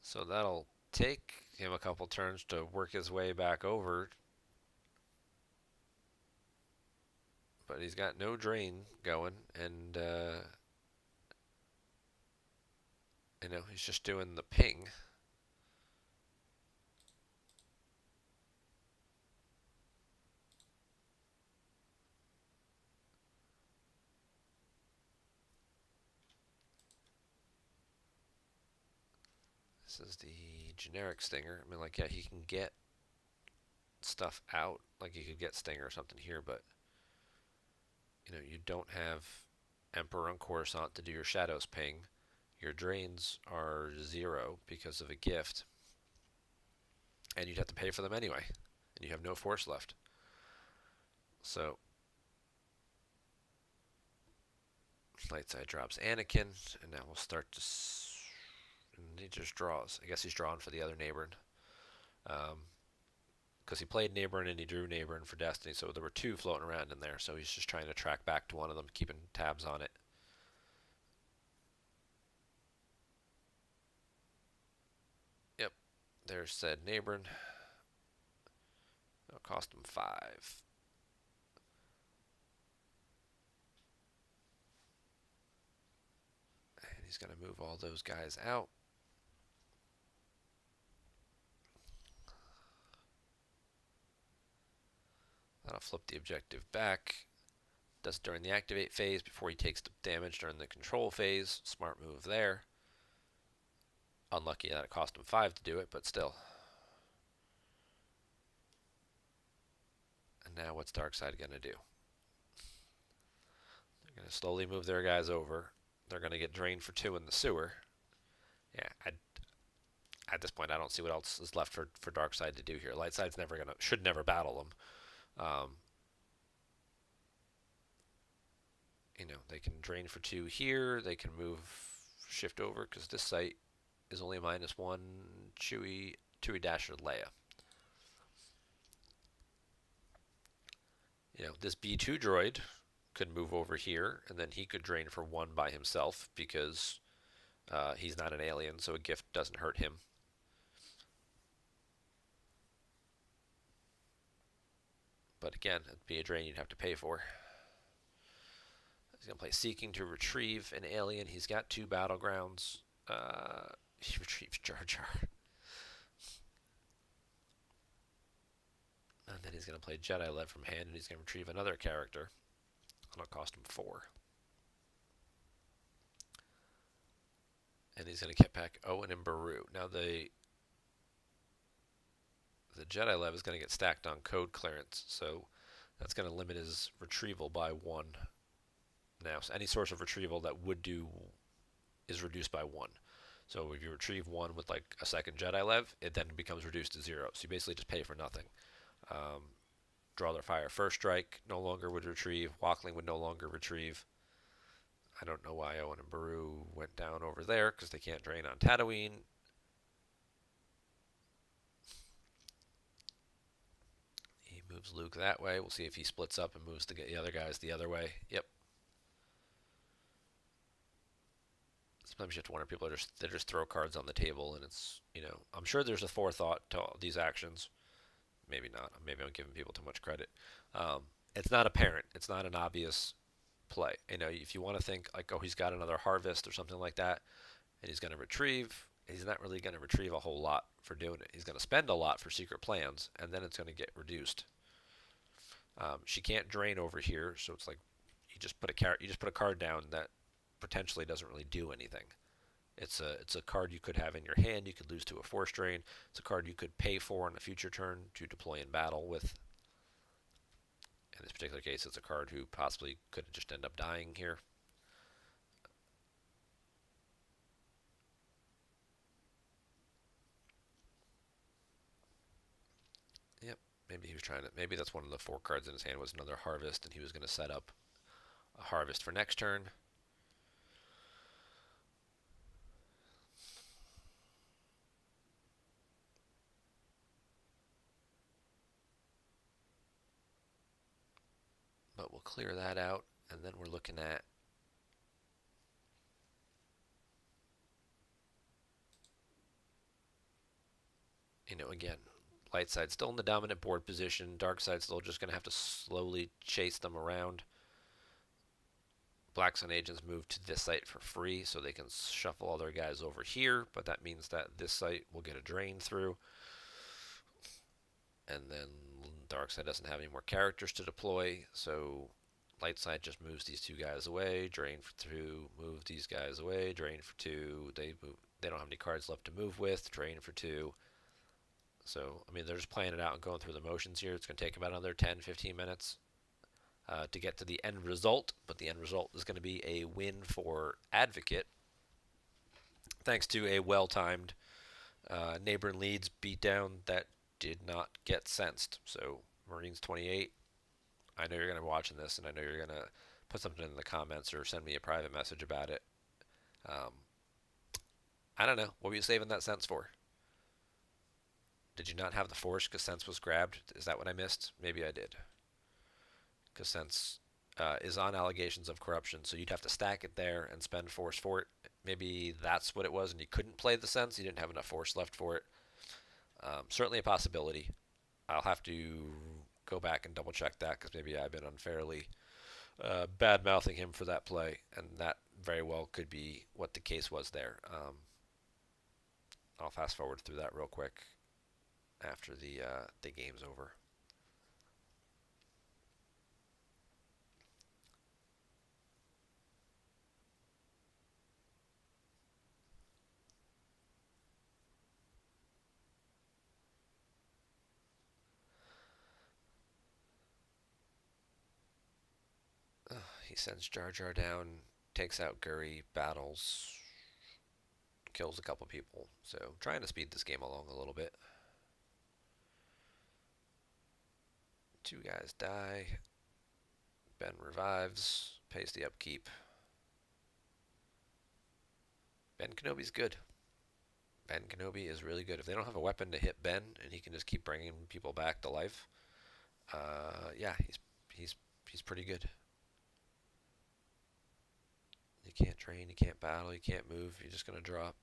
So that'll take him a couple turns to work his way back over. But he's got no drain going, and he's just doing the ping. This is the generic Stinger. I mean, like, yeah, he can get stuff out. Like, he could get Stinger or something here, but, you don't have Emperor and Coruscant to do your Shadows ping. Your drains are 0 because of a gift. And you'd have to pay for them anyway. And you have no force left. So, Lightside drops Anakin, and now we'll start to... And he just draws. I guess he's drawing for the other neighboring. Because he played neighboring and he drew neighboring for Destiny, so there were 2 floating around in there, so he's just trying to track back to one of them, keeping tabs on it. Yep, there's said neighboring. It'll cost him 5. And he's going to move all those guys out. That'll flip the objective back. Does it during the activate phase before he takes the damage during the control phase. Smart move there. Unlucky that it cost him 5 to do it, but still. And now what's Darkside going to do? They're going to slowly move their guys over. They're going to get drained for 2 in the sewer. Yeah, at this point, I don't see what else is left for Darkside to do here. Lightside's should never battle them. They can drain for 2 here. They can shift over because this site is only -1 Chewie Dasher Leia. This B2 droid could move over here, and then he could drain for 1 by himself because he's not an alien, so a gift doesn't hurt him. But again, it'd be a drain you'd have to pay for. He's going to play Seeking to retrieve an alien. He's got 2 battlegrounds. He retrieves Jar Jar. And then he's going to play Jedi Lev from hand, and he's going to retrieve another character. It'll cost him 4. And he's going to get back Owen and Baru. Now the Jedi Lev is going to get stacked on code clearance, so that's going to limit his retrieval by 1. Now, so any source of retrieval that would do is reduced by 1. So if you retrieve 1 with like a second Jedi Lev, it then becomes reduced to 0. So you basically just pay for nothing. Draw their fire first strike no longer would retrieve. Walkling would no longer retrieve. I don't know why Owen and Baru went down over there because they can't drain on Tatooine. He moves Luke that way. We'll see if he splits up and moves the other guys the other way. Yep. Sometimes you have to wonder, people they just throw cards on the table, and it's, I'm sure there's a forethought to all these actions. Maybe not. Maybe I'm giving people too much credit. It's not apparent. It's not an obvious play. If you want to think like, oh, he's got another harvest or something like that, and he's going to retrieve, he's not really going to retrieve a whole lot for doing it. He's going to spend a lot for secret plans, and then it's going to get reduced. She can't drain over here, so it's like you just put a card down that potentially doesn't really do anything. It's a card you could have in your hand. You could lose to a force drain. It's a card you could pay for in a future turn to deploy in battle with. In this particular case, it's a card who possibly could just end up dying here. Yep, maybe he was trying to. Maybe that's one of the 4 cards in his hand was another harvest, and he was going to set up a harvest for next turn. But we'll clear that out, and then we're looking at again, light side still in the dominant board position, dark side still just going to have to slowly chase them around. Black Sun agents move to this site for free, so they can shuffle all their guys over here, but that means that this site will get a drain through. And then dark side doesn't have any more characters to deploy, so light side just moves these 2 guys away, drain for 2, move these guys away, drain for 2. They don't have any cards left to move with, drain for 2. So, they're just playing it out and going through the motions here. It's going to take about another 10-15 minutes to get to the end result, but the end result is going to be a win for Advocate, thanks to a well-timed Neighbor and Leeds beatdown that did not get sensed. So, Marines 28, I know you're going to be watching this, and I know you're going to put something in the comments or send me a private message about it. I don't know. What were you saving that sense for? Did you not have the force because sense was grabbed? Is that what I missed? Maybe I did. Because sense is on allegations of corruption, so you'd have to stack it there and spend force for it. Maybe that's what it was, and you couldn't play the sense. You didn't have enough force left for it. Certainly a possibility. I'll have to go back and double check that because maybe I've been unfairly bad-mouthing him for that play, and that very well could be what the case was there. I'll fast forward through that real quick after the game's over. He sends Jar Jar down, takes out Guri, battles, kills a couple people. So trying to speed this game along a little bit. 2 guys die. Ben revives, pays the upkeep. Ben Kenobi's good. Ben Kenobi is really good. If they don't have a weapon to hit Ben, and he can just keep bringing people back to life, yeah, he's pretty good. You can't train, you can't battle, you can't move. You're just gonna drop.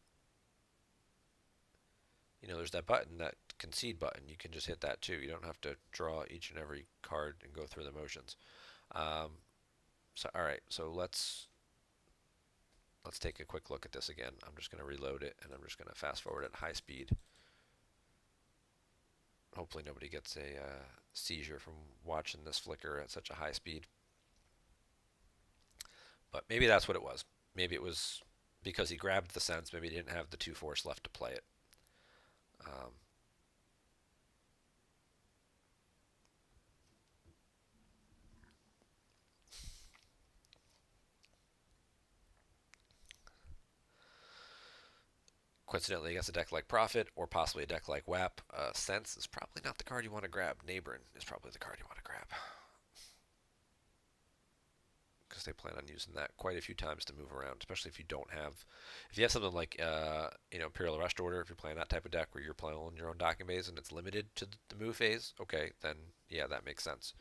There's that button, that concede button. You can just hit that too. You don't have to draw each and every card and go through the motions. So all right, so let's take a quick look at this again. I'm just going to reload it, and I'm just going to fast forward at high speed. Hopefully nobody gets a seizure from watching this flicker at such a high speed. But maybe that's what it was. Maybe it was because he grabbed the sense. Maybe he didn't have the two force left to play it. Um, Coincidentally, against a deck like Profit or possibly a deck like WAP, Sense is probably not the card you want to grab. Neighboring is probably the card you want to grab because they plan on using that quite a few times to move around, especially if you don't have, if you have something like, Imperial Arrest Order, if you're playing that type of deck where you're playing on your own docking base and it's limited to the move phase, okay, then yeah, that makes sense.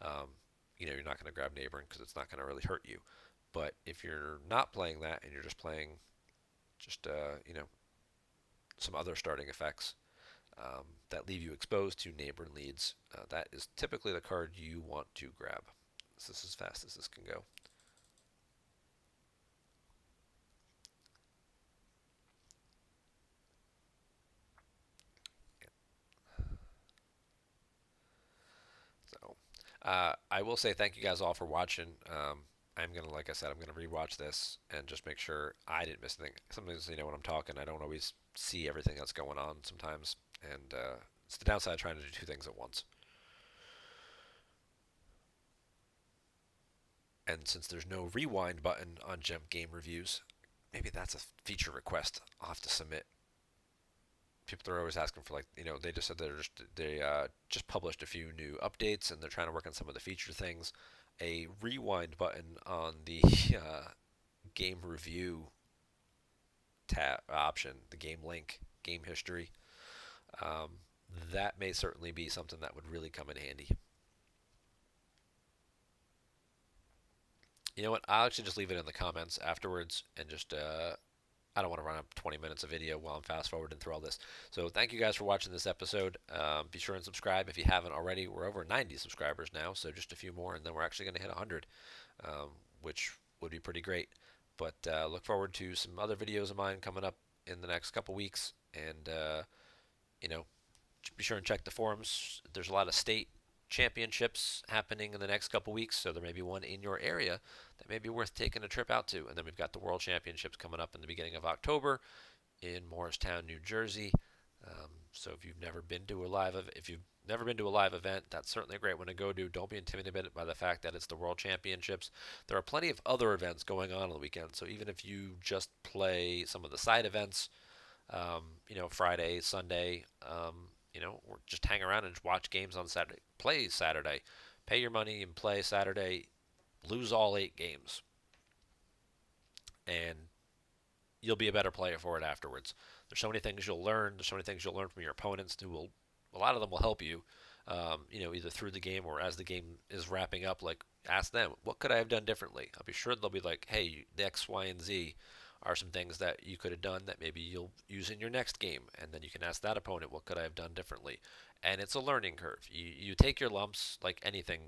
Um, you're not going to grab Neighboring because it's not going to really hurt you. But if you're not playing that and you're just playing just, some other starting effects, that leave you exposed to neighbor leads, that is typically the card you want to grab. This is as fast as this can go. So I will say thank you guys all for watching. I'm gonna, like I said, I'm gonna rewatch this and just make sure I didn't miss anything. Sometimes, when I'm talking, I don't always see everything that's going on sometimes, and it's the downside of trying to do two things at once. And since there's no rewind button on GEMP Game reviews, maybe that's a feature request I'll have to submit. People are always asking for, like, they just said they just published a few new updates and they're trying to work on some of the feature things. A rewind button on the game review tab option, the game link, game history. Um, that may certainly be something that would really come in handy. You know what? I'll actually just leave it in the comments afterwards and just I don't want to run up 20 minutes of video while I'm fast forwarding through all this. So thank you guys for watching this episode. Be sure and subscribe if you haven't already. We're over 90 subscribers now, so just a few more, and then we're actually going to hit 100, um, which would be pretty great. But look forward to some other videos of mine coming up in the next couple weeks, and you know, be sure and check the forums. There's a lot of state championships happening in the next couple weeks, so there may be one in your area that may be worth taking a trip out to. And then we've got the World Championships coming up in the beginning of October in Morristown, New Jersey. So if you've never been to a live event, that's certainly a great one to go to. Don't be intimidated by the fact that it's the World Championships. There are plenty of other events going on the weekend. So even if you just play some of the side events, Friday, Sunday, or just hang around and watch games on Saturday. Play Saturday. Pay your money and play Saturday. Lose all 8 games. And you'll be a better player for it afterwards. There's so many things you'll learn. There's so many things you'll learn from your opponents a lot of them will help you, either through the game or as the game is wrapping up. Like, ask them, what could I have done differently? I'll be sure they'll be like, hey, the X, Y, and Z are some things that you could have done that maybe you'll use in your next game. And then you can ask that opponent, what could I have done differently? And it's a learning curve. You take your lumps like anything,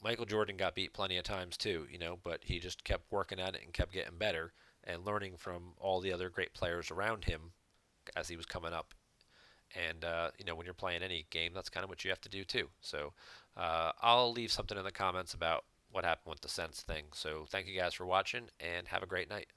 Michael Jordan got beat plenty of times too, but he just kept working at it and kept getting better and learning from all the other great players around him as he was coming up. And when you're playing any game, that's kind of what you have to do too. So I'll leave something in the comments about what happened with the sense thing. So thank you guys for watching and have a great night.